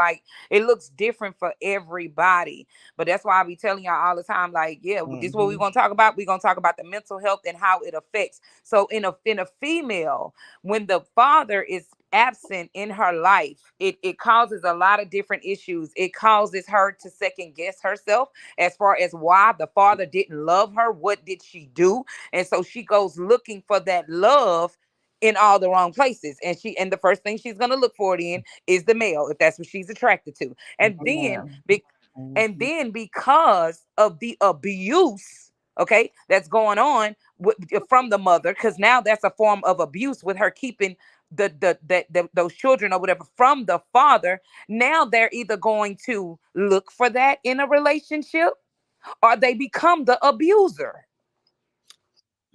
different for everybody. But that's why I be telling y'all all the time, like, this is what we're gonna talk about. We're gonna talk about the mental health and how it affects. So in a female, when the father is absent in her life, it causes a lot of different issues. It causes her to second guess herself as far as why the father didn't love her. What did she do? And so she goes looking for that love in all the wrong places, and the first thing she's gonna look for it in is the male, if that's what she's attracted to. And then because of the abuse, okay, that's going on from the mother, because now that's a form of abuse with her keeping those children or whatever from the father. Now they're either going to look for that in a relationship, or they become the abuser.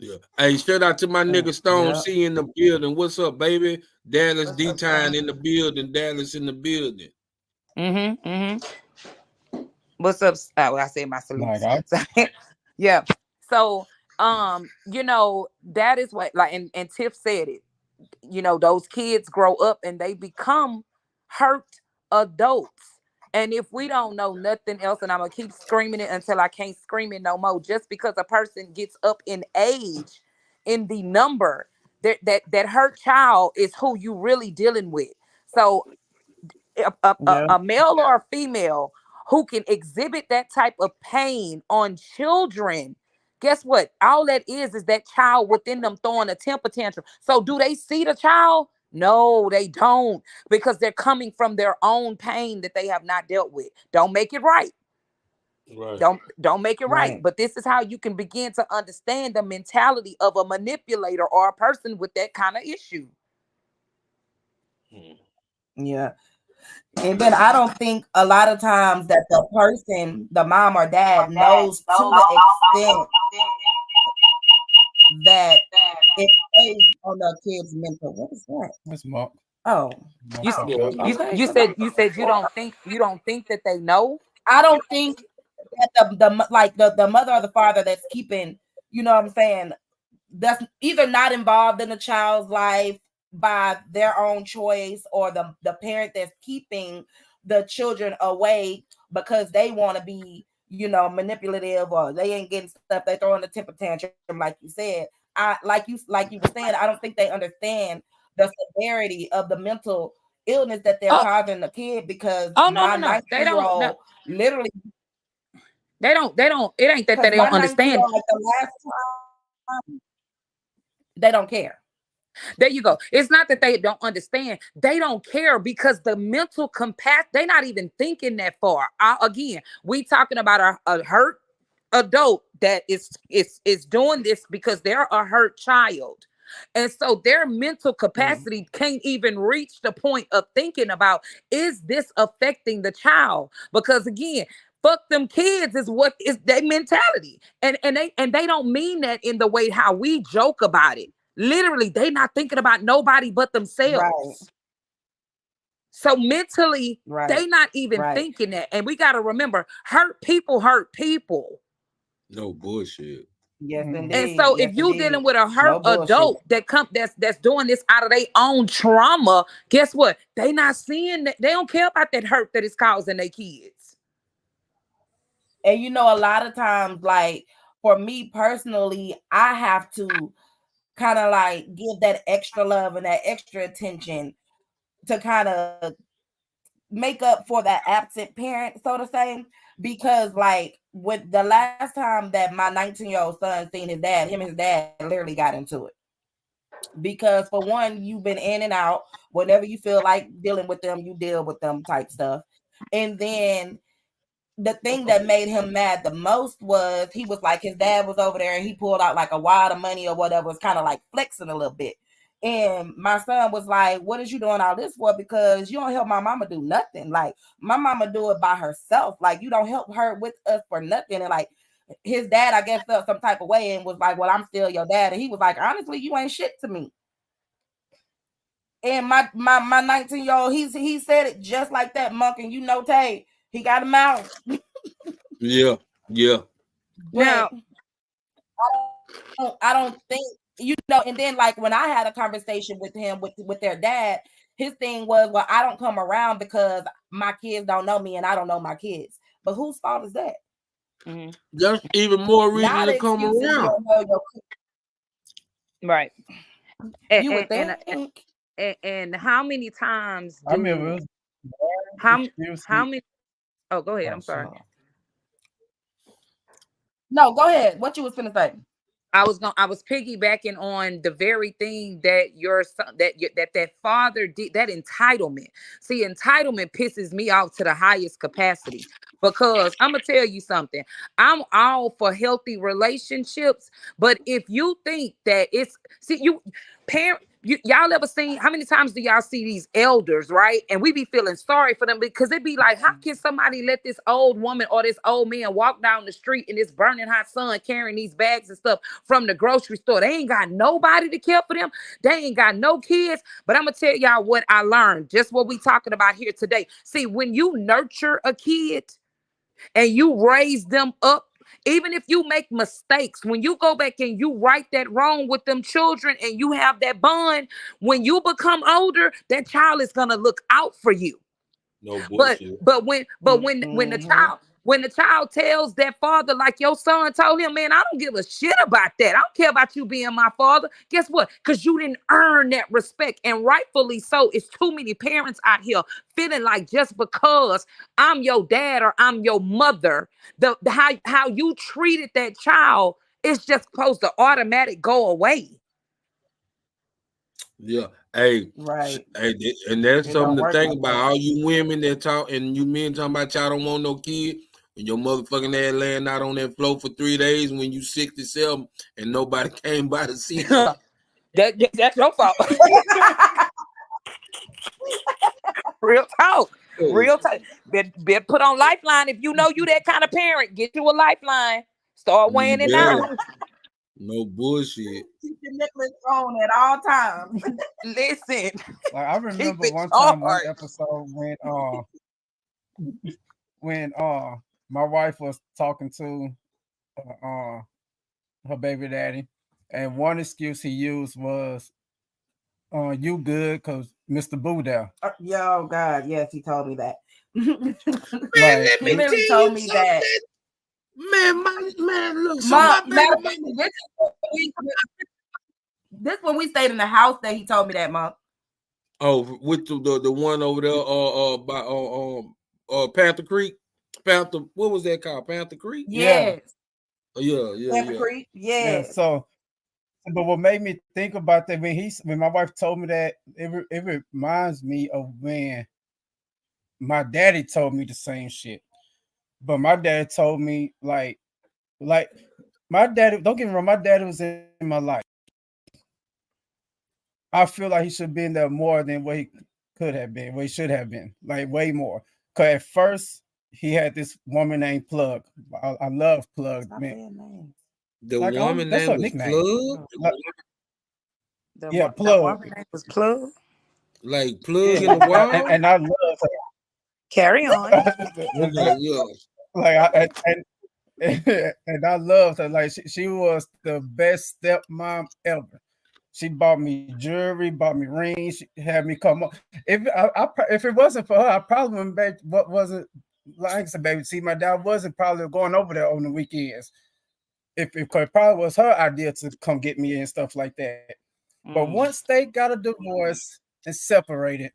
Yeah. Hey, shout out to my nigga Stone C in the building. What's up, baby? Dallas D-Time in the building. Dallas in the building. What's up? I said my salute. Yeah. So, you know, that is what, like, and Tiff said it. You know, those kids grow up and they become hurt adults. And if we don't know nothing else, and I'm gonna keep screaming it until I can't scream it no more, just because a person gets up in age, in the number, that hurt child is who you really dealing with. So a male or a female who can exhibit that type of pain on children, guess what? All that is that child within them throwing a temper tantrum. So do they see the child? No, they don't, because they're coming from their own pain that they have not dealt with. Don't make it right. Right. Don't make it right. But this is how you can begin to understand the mentality of a manipulator or a person with that kind of issue. Yeah. And then I don't think a lot of times that the person, the mom or dad, knows to the extent that it plays on the kid's mental. What is that? That's Mark. Oh, you said you don't think that they know. I don't think that the mother or the father that's keeping, you know what I'm saying, that's either not involved in the child's life by their own choice, or the parent that's keeping the children away because they want to be, you know, manipulative, or they ain't getting stuff, they throwing a temper tantrum, like you said. Like you were saying, I don't think they understand the severity of the mental illness that they're causing the kid, because my 19-year-old literally They don't. It ain't that they don't understand. Like the last time, they don't care. There you go. It's not that they don't understand. They don't care because the mental capacity, they're not even thinking that far. Again, we talking about a hurt adult that is doing this because they're a hurt child. And so their mental capacity can't even reach the point of thinking about, is this affecting the child? Because again, fuck them kids is what is their mentality. And they don't mean that in the way how we joke about it. Literally, they not thinking about nobody but themselves. Right. So mentally, they not even thinking that. And we got to remember, hurt people hurt people. No bullshit. Yes, indeed. And so if you dealing with a hurt adult that's doing this out of their own trauma, guess what? They not seeing that. They don't care about that hurt that is causing their kids. And you know, a lot of times, like for me personally, I have to kind of like give that extra love and that extra attention to kind of make up for that absent parent, so to say. Because like with the last time that my 19-year-old son seen his dad, him and his dad literally got into it. Because for one, you've been in and out. Whenever you feel like dealing with them, you deal with them type stuff. And then the thing that made him mad the most was he was like, his dad was over there and he pulled out like a wad of money or whatever, was kind of like flexing a little bit. And my son was like, what is you doing all this for? Because you don't help my mama do nothing. Like my mama do it by herself. Like you don't help her with us for nothing. And like his dad, I guess, felt some type of way and was like, well, I'm still your dad. And he was like, honestly, you ain't shit to me. And my 19-year-old, he said it just like that, Monk. And you know, Tay, he got him out. Yeah. Now, I don't think, you know, and then like when I had a conversation with him with their dad, his thing was, well, I don't come around because my kids don't know me and I don't know my kids. But whose fault is that? Mm-hmm. That's even more reason to come around. Right. You would think. And how many times I mean, how many? Oh, go ahead. I'm sorry. No, go ahead. What you was gonna say? I was piggybacking on the very thing that your son, that father did, that entitlement. See, entitlement pisses me off to the highest capacity because I'm gonna tell you something. I'm all for healthy relationships, but if you think that y'all ever seen, how many times do y'all see these elders, right? And we be feeling sorry for them because it be like, how can somebody let this old woman or this old man walk down the street in this burning hot sun carrying these bags and stuff from the grocery store? They ain't got nobody to care for them. They ain't got no kids. But I'm gonna tell y'all what I learned, just what we talking about here today. See, when you nurture a kid and you raise them up, even if you make mistakes, when you go back and you right that wrong with them children and you have that bond, when you become older, that child is gonna look out for you. No bullshit. But when the child tells that father, like your son told him, man, I don't give a shit about that. I don't care about you being my father. Guess what? Because you didn't earn that respect. And rightfully so. It's too many parents out here feeling like just because I'm your dad or I'm your mother, how you treated that child is just supposed to automatic go away. Yeah. Hey, right. Hey, and that's something to think about. All you women that talk and you men talking about y'all don't want no kid, and your motherfucking ass laying out on that floor for 3 days when you 67 and nobody came by to see you. That's your fault. Real talk. Real talk. Be put on Lifeline if you know you that kind of parent. Get you a Lifeline. Start weighing it down. No bullshit. Keep your nipples on at all times. Listen. Like I remember one time, one episode when my wife was talking to her baby daddy, and one excuse he used was, "You good? Cause Mr. Boo there." Yo, God, yes, he told me that. Let me literally told me that. Man, look, this when we stayed in the house that he told me that, Mom. Oh, with the one over there, by Panther Creek. Panther. What was that called? Panther Creek. Yes. Oh, yeah. Panther Creek. Yes. So, but what made me think about that when my wife told me that, it reminds me of when my daddy told me the same shit. But my dad told me like my daddy. Don't get me wrong. My daddy was in my life. I feel like he should have been there more than what he could have been, what he should have been, like way more. Cause at first he had this woman named Plug. I love Plug, man. The Like, woman that's name her was nickname. Plug. Yeah, Plug. woman name was Plug. Like Plug in the wall. And I love her. Carry on. Yeah. Like and I loved her. Like she was the best stepmom ever. She bought me jewelry, bought me rings. She had me come up. If it wasn't for her, I probably wasn't like I said, baby. See, my dad wasn't probably going over there on the weekends. If it probably was her idea to come get me and stuff like that. But once they got a divorce and separated,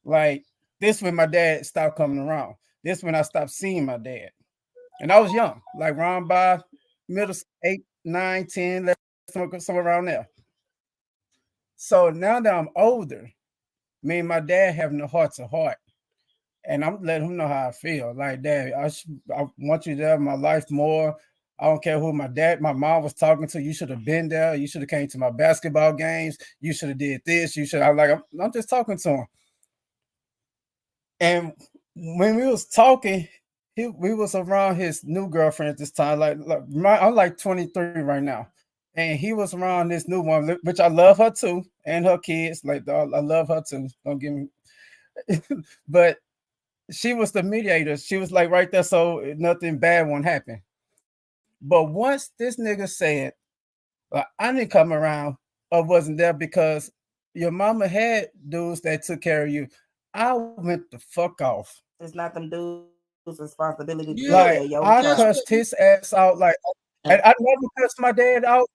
like this when my dad stopped coming around. This when I stopped seeing my dad. And I was young, like around by middle 8, 9, 10, 11, somewhere around there. So now that I'm older, me and my dad having a heart to heart. And I'm letting him know how I feel. Like, Dad, I want you to have my life more. I don't care who my mom was talking to. You should have been there. You should have came to my basketball games. You should have did this. I'm just talking to him. And when we was talking, we was around his new girlfriend at this time. I'm like 23 right now. And he was around this new one, which I love her too, and her kids. Like, I love her too. Don't get me. But she was the mediator. She was like right there, so nothing bad won't happen. But once this nigga said, I didn't come around or wasn't there because your mama had dudes that took care of you, I went the fuck off. It's not them dudes' responsibility. Like, I cussed his ass out. Like, I never cussed my dad out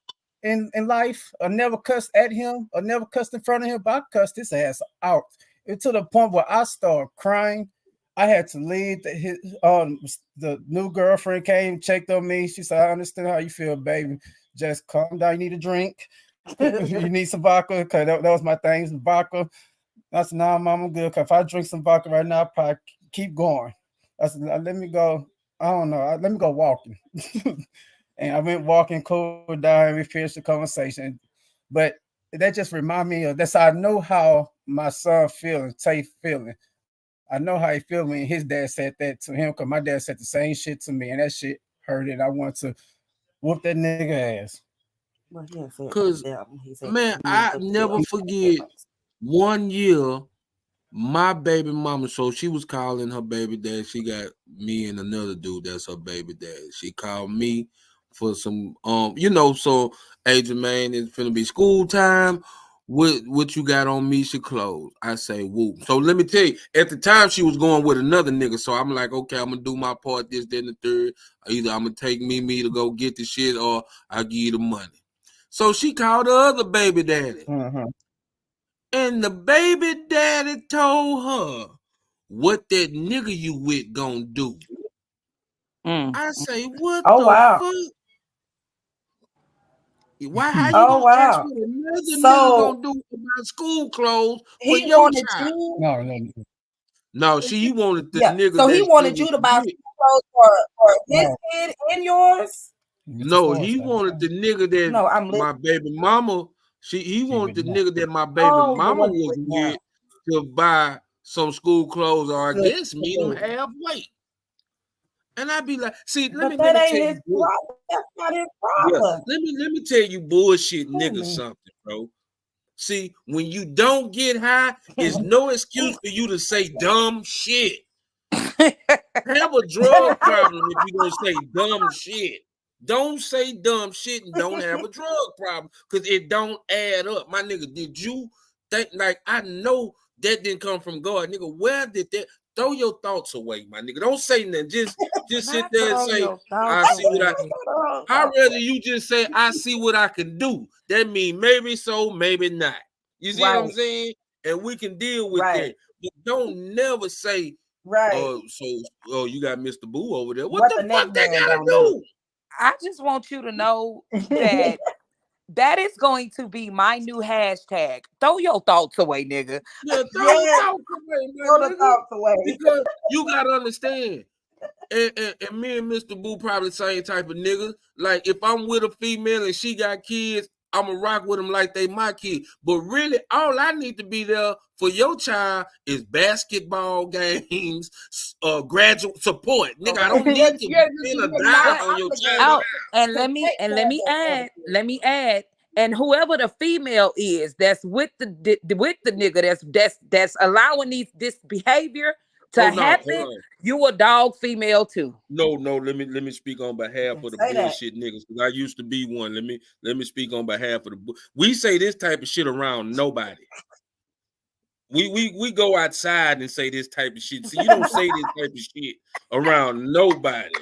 in life. I never cussed at him. I never cussed in front of him, but I cussed his ass out. It to the point where I started crying. I had to leave. The new girlfriend came, checked on me. She said, I understand how you feel, baby. Just calm down. You need a drink. You need some vodka. Because that was my thing, some vodka. I said, nah, mom, I'm good. Because if I drink some vodka right now, I'll probably keep going. I said, let me go. I don't know. Let me go walking. And I went walking, cooled down, and we finished the conversation. But that just reminded me of that's how I know how my son feeling, Tay feeling. I know how he feel when his dad said that to him, because my dad said the same shit to me, and that shit hurt it. I want to whoop that nigga ass. Because, man, I never forget 1 year, my baby mama, so she was calling her baby dad. She got me and another dude that's her baby dad. She called me for some, so, hey, Jermaine, it's finna be school time. What you got on me should close. I say, whoop. So let me tell you, at the time she was going with another nigga. So I'm like, okay, I'm gonna do my part, this, then the third. Either I'm gonna take me to go get the shit or I'll give you the money. So she called the other baby daddy. And the baby daddy told her what that nigga you with gonna do. I say, what the fuck? Why? How you gonna ask what another nigga gonna do about school clothes for your child? No, he wanted the nigga. So he wanted you to buy school clothes for his kid and yours. No, he wanted the nigga that my baby mama. He wanted the nigga that my baby mama was with to buy some school clothes, or I guess meet him halfway. And I'd be like, see, let me tell you, that's not his problem. Let me tell you, bullshit nigga, something, bro. See, when you don't get high, it's no excuse for you to say dumb shit. Have a drug problem if you're gonna say dumb shit. Don't say dumb shit and don't have a drug problem, because it don't add up. My nigga, did you think, like, I know that didn't come from God, nigga? Where did that? Throw your thoughts away, my nigga. Don't say nothing. Just sit there and say, I see what I can do. I'd rather you just say, I see what I can do. That means maybe so, maybe not. You see what I'm saying? And we can deal with that. But don't never say, Right. So you got Mr. Boo over there. What What the the next fuck they man gotta gonna do? do? I just want you to know that that is going to be my new hashtag. Throw your thoughts away, nigga. Yeah, throw Yes. your thoughts away, my Throw the nigga. thoughts away. Because you gotta understand. And me and Mr. Boo probably the same type of nigga. Like if I'm with a female and she got kids, I'ma rock with them like they my kid. But really, all I need to be there for your child is basketball games, graduate support. Nigga, I don't need to spend a dime on your child. And let me add, and whoever the female is that's with the nigga that's allowing this behavior to happen, you a dog female too. No, let me speak on behalf of the bullshit niggas, because I used to be one. Let me speak on behalf of we say this type of shit around nobody. We go outside and say this type of shit. See, you don't say this type of shit around nobody.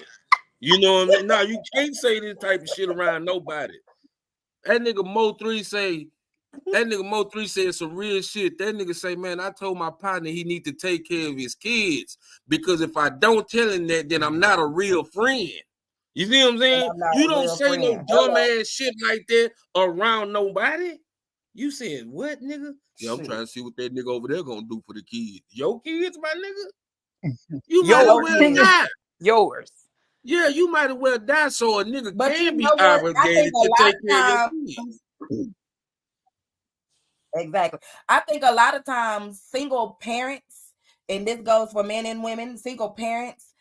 You know what I mean? No, you can't say this type of shit around nobody. That nigga Mo3 said some real shit. That nigga say, man, I told my partner he need to take care of his kids, because if I don't tell him that, then I'm not a real friend. You see what I'm saying? You don't say no dumb ass shit like that around nobody. You said what, nigga? Yeah, I'm trying to see what that nigga over there gonna do for the kids. Your kids, my nigga? You might as well die. Yours. Yeah, you might as well die so a nigga can be obligated to take care of his kids. Exactly. I think a lot of times single parents, and this goes for men and women, single parents,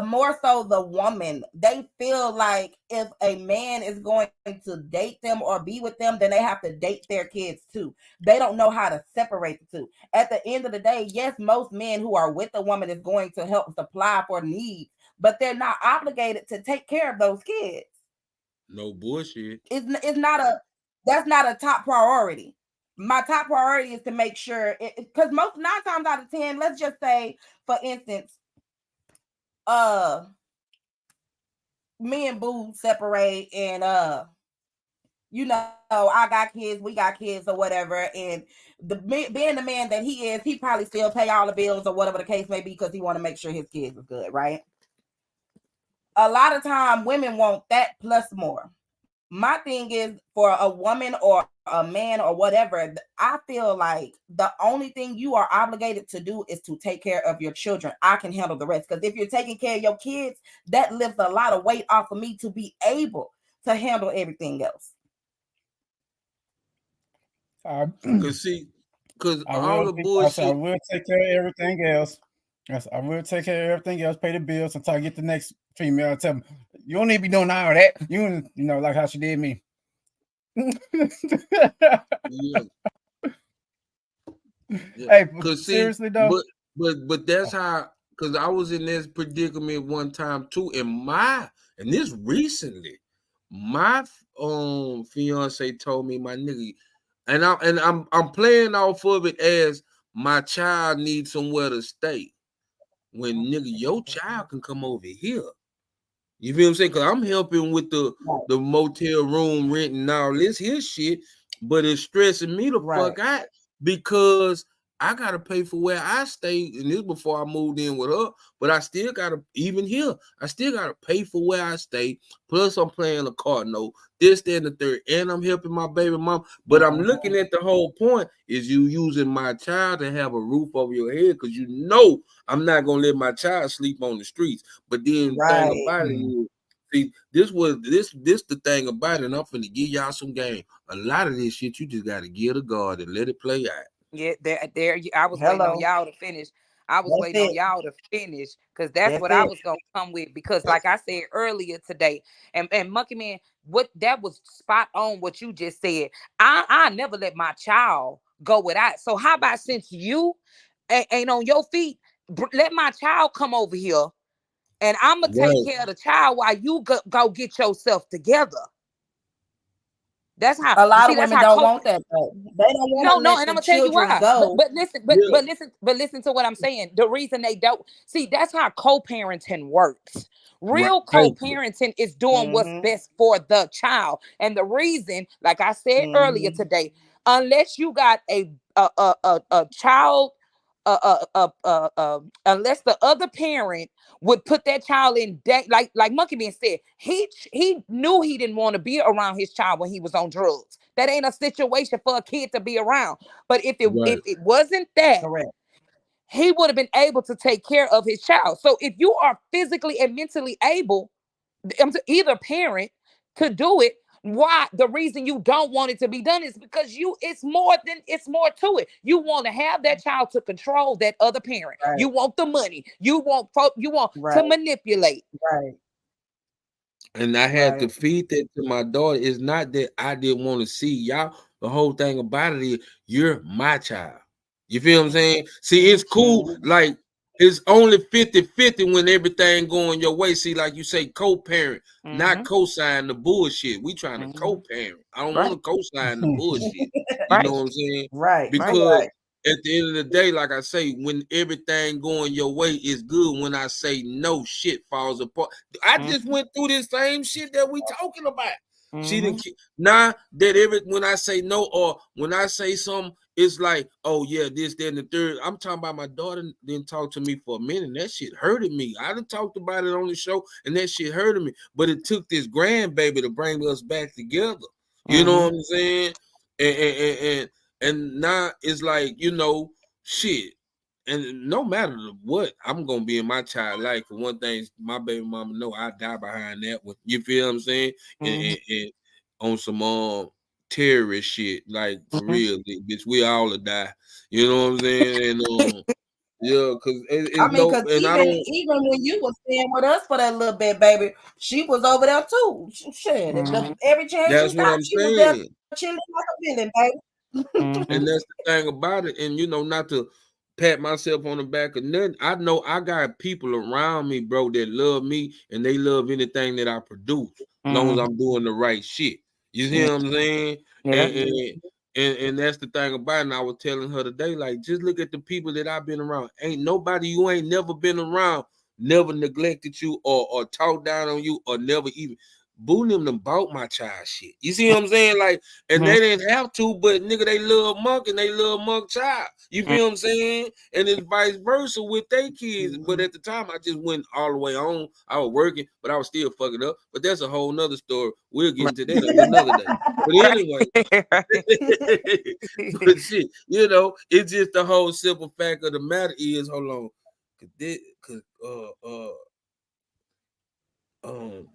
more so the woman, they feel like if a man is going to date them or be with them, then they have to date their kids too. They don't know how to separate the two. At the end of the day, yes, most men who are with a woman is going to help supply for needs, but they're not obligated to take care of those kids. No bullshit. That's not a top priority. My top priority is to make sure, because 9 times out of 10, let's just say, for instance, me and Boo separate, and I got kids, we got kids, or whatever, and being the man that he is, he probably still pay all the bills or whatever the case may be, because he want to make sure his kids are good, right? A lot of time women want that plus more. My thing is, for a woman or a man or whatever, I feel like the only thing you are obligated to do is to take care of your children. I can handle the rest, because if you're taking care of your kids, that lifts a lot of weight off of me to be able to handle everything else. Because all the bullshit. I will take care of everything else. Yes, I will take care of everything else, pay the bills until I get the next female. Tell them, you don't need to be doing all that. You know, like how she did me. Yeah. Hey, seriously though. But that's how, because I was in this predicament one time too, and this recently, my fiance told me, my nigga, and I'm playing off of it as my child needs somewhere to stay. When nigga, your child can come over here. You feel what I'm saying? Because I'm helping with the motel room rent and all this here shit, but it's stressing me the fuck out, because I gotta pay for where I stay, and this before I moved in with her. But I still gotta, even here, I still gotta pay for where I stay. Plus, I'm paying a car note, this, that, and the third, and I'm helping my baby mom. But I'm looking at the whole point is you using my child to have a roof over your head, because you know I'm not gonna let my child sleep on the streets. But then the thing about it is, see, this the thing about it, and I'm finna give y'all some game. A lot of this shit you just gotta give to God and let it play out. Yeah, there. I was waiting on y'all to finish. Because that's what I was gonna come with. Because like I said earlier today, and Monkey Man, what that was spot on what you just said. I never let my child go without. So how about, since you ain't on your feet, let my child come over here, and I'm gonna take care of the child while you go get yourself together. That's how a lot of women don't want that. Though. They don't want and I'm gonna tell you why. But listen to what I'm saying. The reason they don't see, that's how co-parenting works. Real co-parenting is doing what's best for the child. And the reason, like I said earlier today, unless you got a child unless the other parent would put that child in debt, like Monkey Man said, he knew he didn't want to be around his child when he was on drugs. That ain't a situation for a kid to be around. But if it wasn't that, he would have been able to take care of his child. So if you are physically and mentally able, either parent, to do it, why the reason you don't want it to be done is because it's more to it. You want to have that child to control that other parent. Right. You want the money. You want to manipulate. Right. And I had to feed that to my daughter. It's not that I didn't want to see y'all. The whole thing about it is you're my child. You feel what I'm saying? See, it's cool. Like, it's only 50-50 when everything going your way. See, like you say, co-parent, not co-sign the bullshit. We trying to co-parent. I don't want to co-sign the bullshit. You know what I'm saying? Right. Because at the end of the day, like I say, when everything going your way is good. When I say no, shit falls apart. I just went through this same shit that we talking about. She didn't. Now that when I say no, or when I say something, it's like, oh yeah, this, that, and the third. I'm talking about my daughter didn't talk to me for a minute. That shit hurted me. I done talked about it on the show, and that shit hurted me. But it took this grandbaby to bring us back together. You know what I'm saying? And now it's like, you know, shit. And no matter what, I'm gonna be in my child life. For one thing, my baby mama know I die behind that one. You feel what I'm saying? And on some terrorist shit, like for real, bitch, we all will die. You know what I'm saying? And yeah, because even when you was staying with us for that little bit, baby, she was over there too. Shit, every chance that's she what got, I'm she was saying. there chilling like a villain, baby. And that's the thing about it. And you know, not to pat myself on the back or nothing. I know I got people around me, bro, that love me and they love anything that I produce, as long as I'm doing the right shit. You see what I'm saying? And that's the thing about it. And I was telling her today, like, just look at the people that I've been around. Ain't nobody you ain't never been around, never neglected you or talked down on you, or never even boo them about my child shit. You see what I'm saying? Like, and they didn't have to, but nigga, they love Monk and they love Monk child. You feel what I'm saying? And it's vice versa with their kids. But at the time, I just went all the way on. I was working, but I was still fucking up. But that's a whole nother story. We'll get into that another day. But anyway, but shit, you know, it's just the whole simple fact of the matter is, hold on,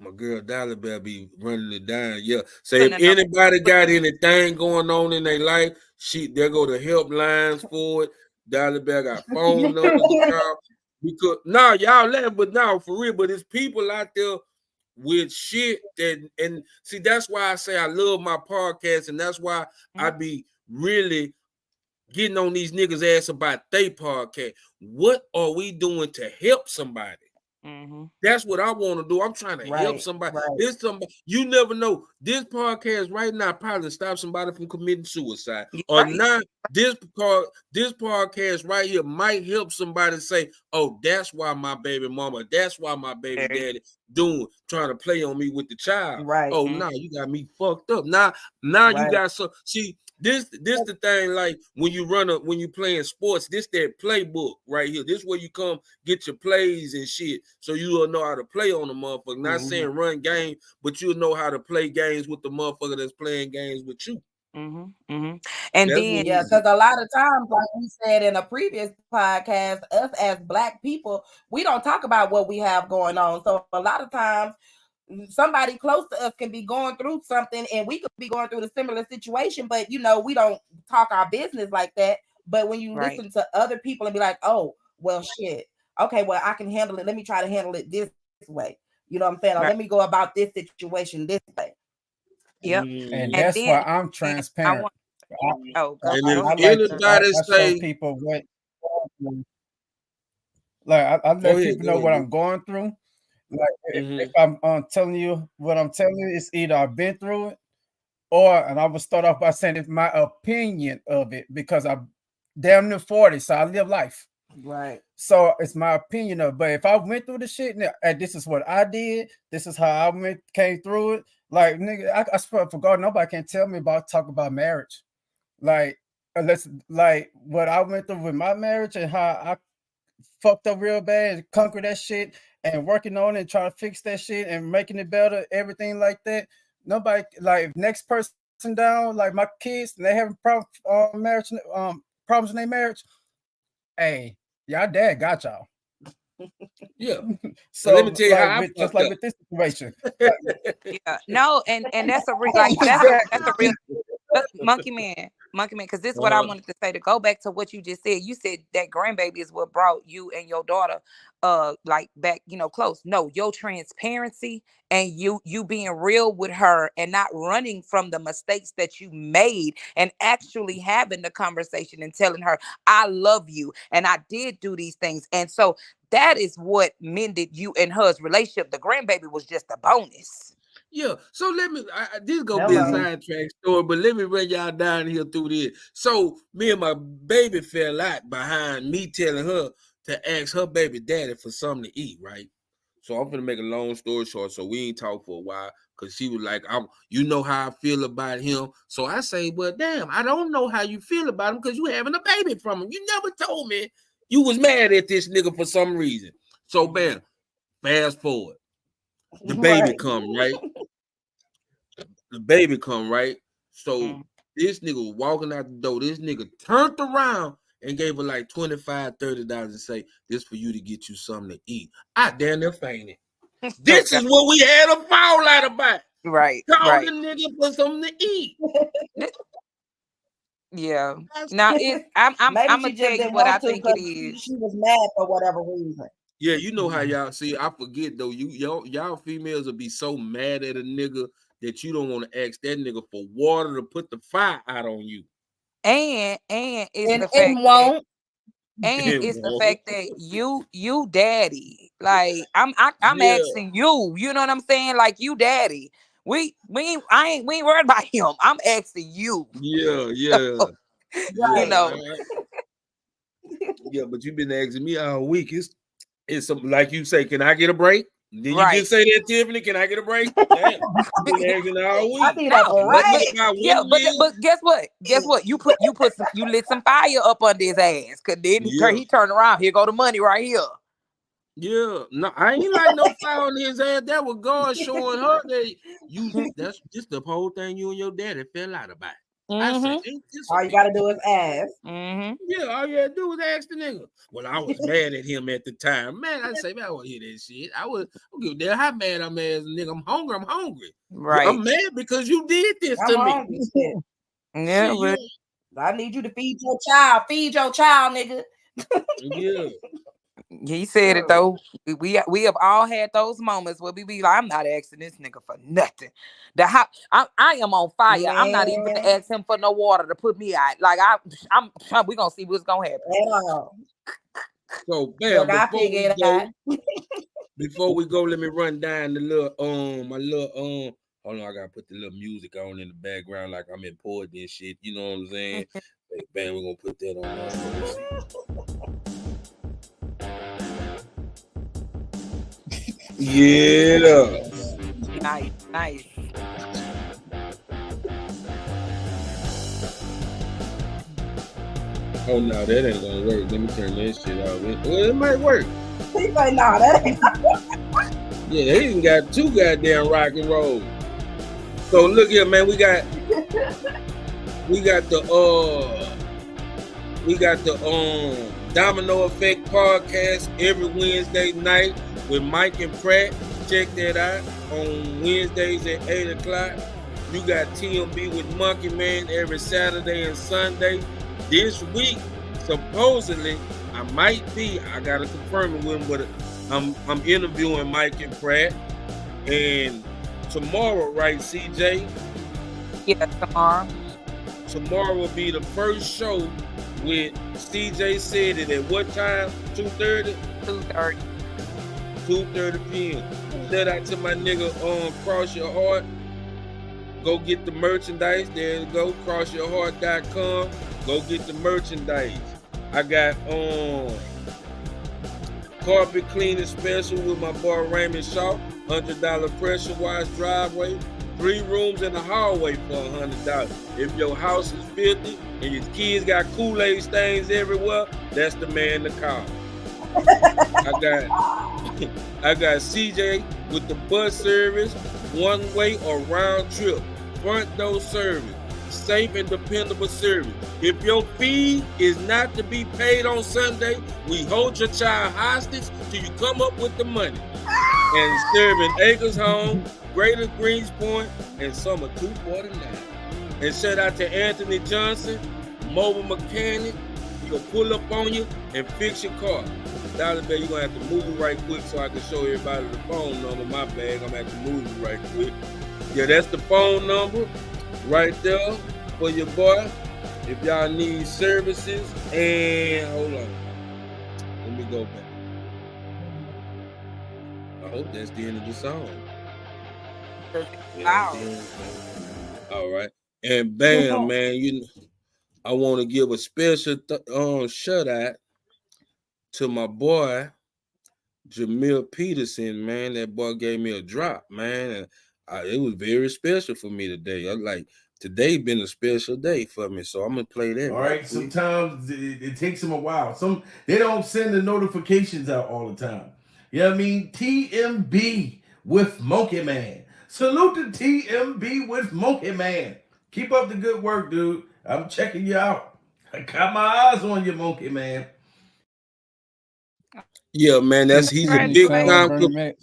my girl Dolly Bear be running it down. Yeah. So if anybody got anything going on in their life, there go the helplines for it. Dolly Bear got phone numbers to call. Because y'all laugh, but for real, but it's people out there with shit that, and see, that's why I say I love my podcast, and that's why I be really getting on these niggas' ass about they podcast. What are we doing to help somebody? That's what I want to do. I'm trying to help somebody. This somebody, you never know. This podcast right now probably stop somebody from committing suicide. Or not. This podcast right here might help somebody say, "Oh, that's why my baby mama, that's why my baby daddy trying to play on me with the child." Right. Oh, now you got me fucked up. Now you got see. This the thing, like when you playing sports, this that playbook right here. This where you come get your plays and shit, so you'll know how to play on the motherfucker. Not saying run game, but you'll know how to play games with the motherfucker that's playing games with you. And that's then because a lot of times, like we said in a previous podcast, us as Black people, we don't talk about what we have going on. So a lot of times, somebody close to us can be going through something and we could be going through a similar situation, but you know, we don't talk our business like that. But when you listen to other people and be like, oh, well, shit, okay, well, I can handle it. Let me try to handle it this way. You know what I'm saying? Or let me go about this situation this way. And that's why I'm transparent. And if anybody say people what, like I let people know what I'm going through. Like if I'm telling you what I'm telling you, it's either I've been through it, and I will start off by saying it's my opinion of it, because I'm damn near 40, so I live life. Right. So it's my opinion of it. But if I went through the shit, and this is what I did, this is how I came through it. Like, nigga, I swear for God, nobody can tell me talk about marriage. Like, unless like what I went through with my marriage and how I fucked up real bad, conquer that shit, and working on it, and trying to fix that shit and making it better, everything like that. Nobody like next person down, like my kids, they having problems in their marriage. Hey, y'all dad got y'all. Yeah. So let me tell you like, how I just like with this situation. Yeah, no, and that's a real like that's a real monkey man, because this is what I wanted to say, to go back to what you just said. You said that grandbaby is what brought you and your daughter like back, close. No, your transparency and you being real with her and not running from the mistakes that you made and actually having the conversation and telling her, I love you and I did do these things. And so that is what mended you and her's relationship. The grandbaby was just a bonus. Yeah, so let me. This gonna be a sidetrack story, but let me run y'all down here through this. So me and my baby fell out behind me telling her to ask her baby daddy for something to eat, right? So I'm gonna make a long story short. So we ain't talk for a while because she was like, you know how I feel about him. So I say, well, damn, I don't know how you feel about him because you having a baby from him. You never told me you was mad at this nigga for some reason. So bam, fast forward. The baby come, right? The baby come, right? So this nigga was walking out the door. This nigga turned around and gave her like $25, $30 and say, this for you to get you something to eat. I damn near fainted. This is what we had a fall out about. Right. Call the nigga for something to eat. Yeah. Now I'm gonna tell you what I think it is. She was mad for whatever reason. Yeah, you know how y'all see. I forget though. Y'all females will be so mad at a nigga that you don't want to ask that nigga for water to put the fire out on you. And it's the fact it's the fact that you daddy. Like I'm asking you. You know what I'm saying? Like you daddy. We ain't worried about him. I'm asking you. Yeah. Yeah, but you've been asking me all week. It's something like you say, can I get a break? Did you just say that, Tiffany? Can I get a break? Damn. Been asking all week. I need a break. But guess what? You lit some fire up under his ass. Cause then he turned around. Here go the money right here. Yeah, no, I ain't like no fire on his ass. That was God showing her that that's just the whole thing you and your daddy fell out about. I said, all you gotta do is ask. Yeah, all you gotta do is ask the nigga. Well, I was mad at him at the time. Man, I say, man, I want to hear that shit. I don't give a damn how mad I'm as a nigga. I'm hungry. Right. I'm mad because you did this to me. Yeah, but I need you to feed your child. Feed your child, nigga. Yeah. He said it though. We have all had those moments where we be like, I'm not asking this nigga for nothing. I am on fire. Man. I'm not even gonna ask him for no water to put me out. Like we gonna see what's gonna happen. So bam, before we go, let me run down the little hold on, I gotta put the little music on in the background like I'm important and shit. You know what I'm saying? Bam, we're gonna put that on. Yeah. Nice. Oh no, that ain't gonna work. Let me turn that shit off. Well, it might work. He's like, nah, that ain't gonna work. Yeah, they even got two goddamn rock and roll. So look here, man. We got the Domino Effect podcast every Wednesday night with Mike and Pratt. Check that out on Wednesdays at 8 o'clock. You got TMB with Monkey Man every Saturday and Sunday. This week, supposedly, I gotta confirm it with him, but I'm interviewing Mike and Pratt. And tomorrow, right, CJ? Yeah, tomorrow. Tomorrow will be the first show with CJ Said It at what time? 2:30? 2:30 p.m. Shout out to my nigga Cross Your Heart. Go get the merchandise. There you go. CrossYourHeart.com. Go get the merchandise. I got carpet cleaning special with my boy Raymond Shaw. $100 pressure wash driveway. 3 rooms in the hallway for $100. If your house is filthy and your kids got Kool-Aid stains everywhere, that's the man to call. I got CJ with the bus service, one way or round trip, front door service, safe and dependable service. If your fee is not to be paid on Sunday, we hold your child hostage till you come up with the money. And serving Acres Home, Greater Greens Point, and Summer 249. And shout out to Anthony Johnson, mobile mechanic. He gonna pull up on you and fix your car. Dollar Bill, you're gonna have to move it right quick so I can show everybody the phone number. My bag, I'm gonna have to move it right quick. Yeah, that's the phone number right there for your boy. If y'all need services, and hold on. Let me go back. I hope that's the end of the song. Wow. All right. And bam, man, I want to give a special shout out to my boy Jamil Peterson, man. That boy gave me a drop, man. And it was very special for me today. I'm like, today been a special day for me, so I'm gonna play that. All right. Sometimes it takes them a while. They don't send the notifications out all the time. You know what I mean? TMB with Monkey Man. Salute to TMB with Monkey Man. Keep up the good work, dude. I'm checking you out. I got my eyes on you, Monkey Man. Yeah, man. He's a big time.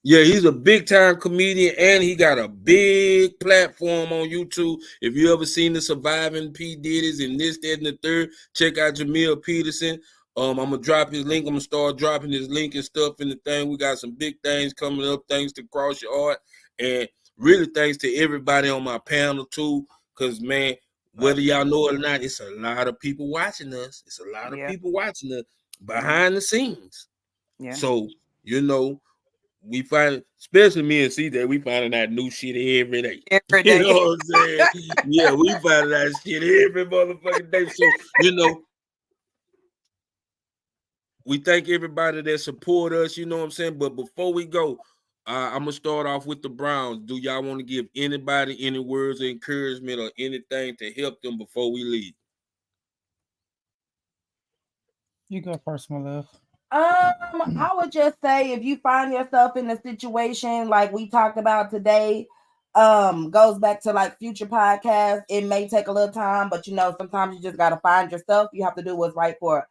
Yeah, he's a big time comedian, and he got a big platform on YouTube. If you ever seen the Surviving P. Diddy's and this, that, and the third, check out Jamil Peterson. I'm gonna drop his link. I'm gonna start dropping his link and stuff in the thing. We got some big things coming up. Thanks to Cross Your Heart, and really thanks to everybody on my panel too. Cause man, whether y'all know it or not, it's a lot of people watching us. It's a lot of people watching us behind the scenes. Yeah. So we find, especially me and CJ, we finding out new shit every day. Every day. You know what I'm saying? Yeah, we finding out shit every motherfucking day. So we thank everybody that support us, you know what I'm saying? But before we go, I'm going to start off with the Browns. Do y'all want to give anybody any words of encouragement or anything to help them before we leave? You go first, my love. I would just say if you find yourself in a situation like we talked about today, goes back to like future podcasts. It may take a little time, but sometimes you just got to find yourself. You have to do what's right for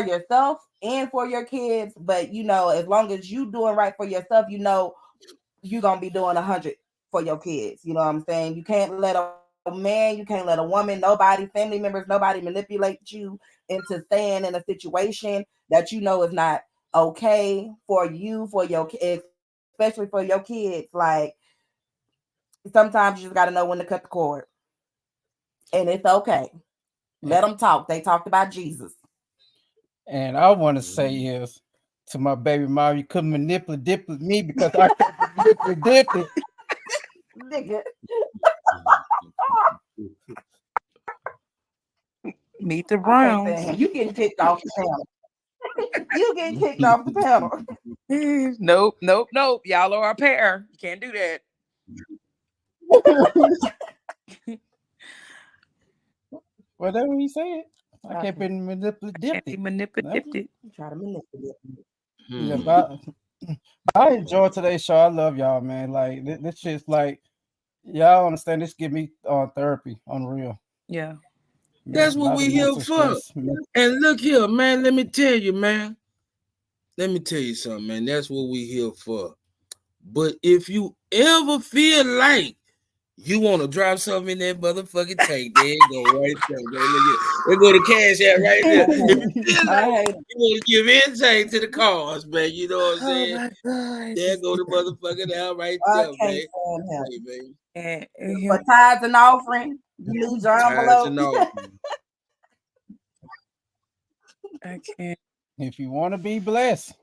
yourself and for your kids. But as long as you doing right for yourself, you're gonna be doing 100 for your kids. You know what I'm saying? You can't let a man, you can't let a woman, nobody, family members, nobody manipulate you into staying in a situation that is not okay for you, for your kids, especially for your kids. Like, sometimes you just got to know when to cut the cord, and it's okay. Let them talk. They talked about Jesus. And I want to say is to my baby mom, you couldn't manipulate me because I couldn't manipulate Nigga. Meet the Browns. You getting kicked off the panel. You getting kicked off the panel. Nope. Y'all are a pair. You can't do that. Whatever he said. I can't be manipulative. Try to manipulate. Yeah, but I enjoy today's show. I love y'all, man. Like this shit's like, y'all understand, this give me therapy on real. Yeah. That's what we here for. And look here, man, let me tell you, man. Let me tell you something, man. That's what we here for. But if you ever feel like you want to drop something in that motherfucking tank, there you go right there. There go the cash out right there. If you feel like you want to give insight to the cause, man, you know what I'm saying? There go the motherfucking out right there, man. For tithes and offering, you lose your envelope. I can't. If you want to be blessed,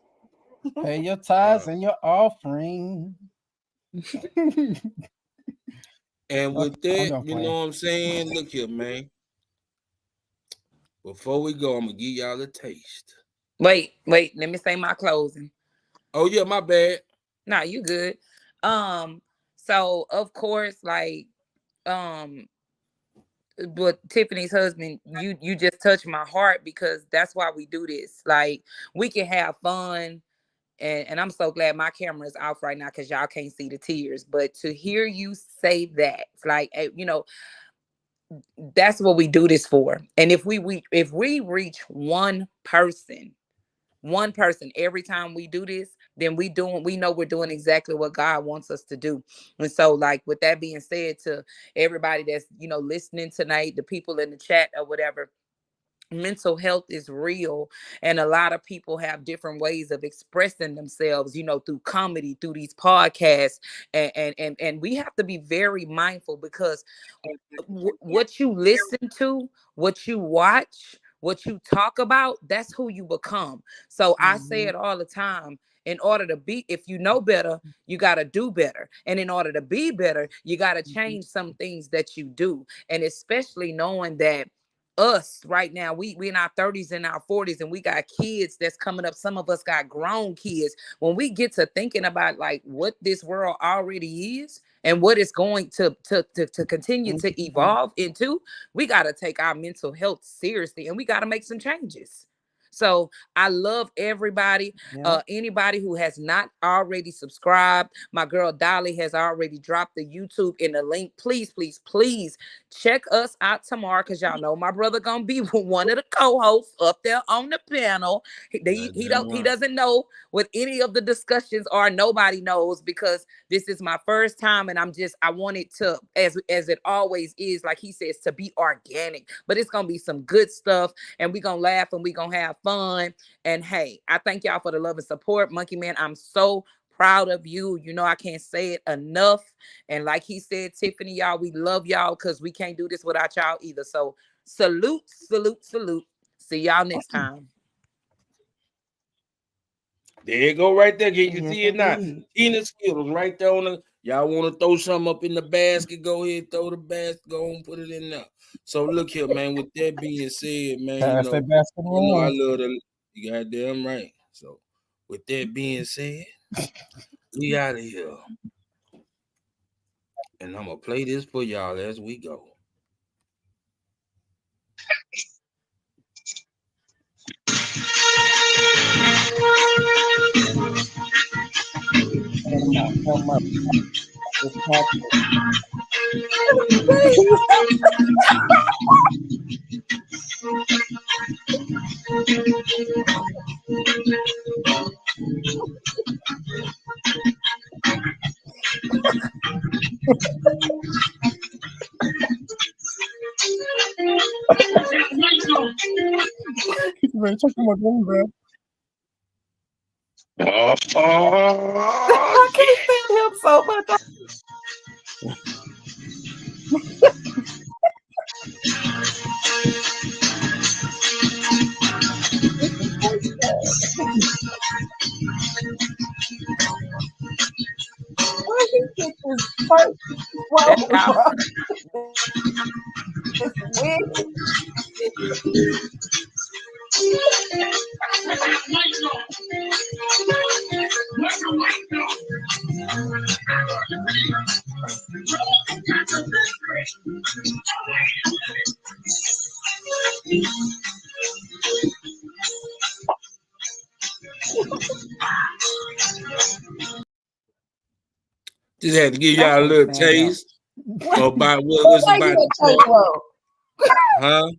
pay your tithes and your offering. And with that, you know what I'm saying? Look here, man. Before we go, I'm gonna give y'all a taste. Wait. Let me say my closing. Oh yeah, my bad. Nah, you good. So of course, like, but Tiffany's husband, you just touched my heart, because that's why we do this. Like, we can have fun, and I'm so glad my camera is off right now because y'all can't see the tears. But to hear you say that, like, you know, that's what we do this for. And if we reach one person every time we do this, then we know we're doing exactly what God wants us to do. And so, like, with that being said, to everybody that's, you know, listening tonight, the people in the chat or whatever, mental health is real, and a lot of people have different ways of expressing themselves, you know, through comedy, through these podcasts, and we have to be very mindful, because what you listen to, what you watch, what you talk about, that's who you become. So I say it all the time. In order to be, if you know better, you got to do better. And in order to be better, you got to change some things that you do. And especially knowing that us right now, we in our 30s and our 40s, and we got kids that's coming up. Some of us got grown kids. When we get to thinking about like what this world already is and what it's going to continue to evolve into, we got to take our mental health seriously, and we got to make some changes. So I love everybody. Anybody who has not already subscribed, my girl Dolly has already dropped the YouTube in the link. Please, please, please check us out tomorrow, because y'all know my brother gonna be one of the co-hosts up there on the panel. He doesn't know what any of the discussions are. Nobody knows, because this is my first time, and I want it to, as it always is, like he says, to be organic. But it's gonna be some good stuff, and we're gonna laugh and we're gonna have fun. And hey, I thank y'all for the love and support. Monkey Man, I'm so proud of you. You know, I can't say it enough. And like he said, Tiffany, y'all, we love y'all, because we can't do this without y'all either. So salute, salute, salute. See y'all next time. There you go, right there. You can see it now. Tina Skittles right there on the. Y'all want to throw something up in the basket? Go ahead, throw the basket. Go and put it in there. So look here, man. With that being said, man, I love the. You goddamn right. So with that being said, we out of here, and I'm gonna play this for y'all as we go. I can't stand him so much. Why he get this first it's weird. Just had to give y'all a little taste about what's about to talk. Huh?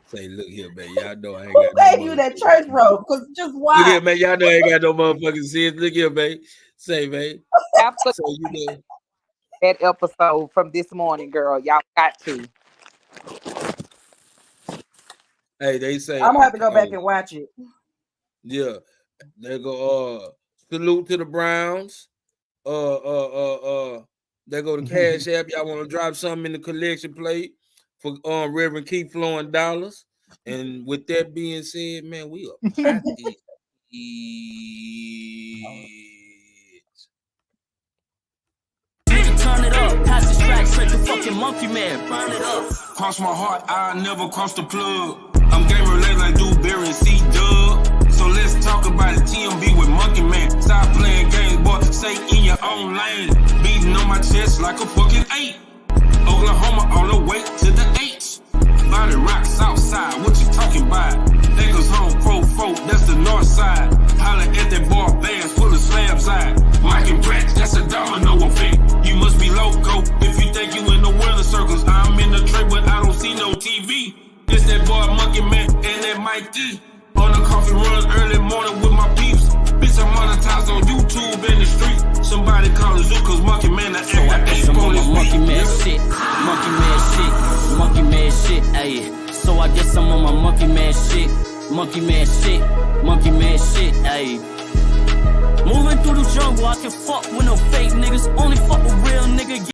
Say, look here, man. Y'all know I ain't got no you that church robe, because just why? Look here, man. Y'all know I ain't got no motherfucking sense. Look here, man. Say, man. After that episode from this morning, girl, y'all got to. Hey, they say I'm gonna have to go back and watch it. Yeah, they go. Salute to the Browns. They go to Cash App. Y'all want to drop something in the collection plate for Reverend Keith Flowing Dollars. And with that being said, man, we up. Turn it up, pass this track straight to fucking Monkey Man. Burn it up. Cross my heart, I never cross the plug. I'm game related like Dewberry and C-Dub. So So let's talk about it. TMB with Monkey Man. Stop playing games, boy. Stay in your own lane. Beating on my chest like a fucking 8. Oklahoma all the way to the H. Body rock, south side. What you talking about? Acres home, pro folk, that's the north side. Holla at that bar bands, full of slab side. Mike and Pratt, that's a domino effect. You must be loco if you think you in the weather circles. I'm in the trade, but I don't see no TV. It's that boy Monkey Man and that Mike D. On the coffee run early morning with my peeps. Bitch, I'm monetized on YouTube in the street. Somebody call it Zoo, cause Monkey Man, I So I guess I'm on my Monkey Man shit. Monkey Man shit. Monkey Man shit, ayy. So I guess I'm on my Monkey Man shit. Monkey Man shit. Monkey Man shit, ayy. Moving through the jungle, I can fuck with no fake niggas. Only fuck with real nigga.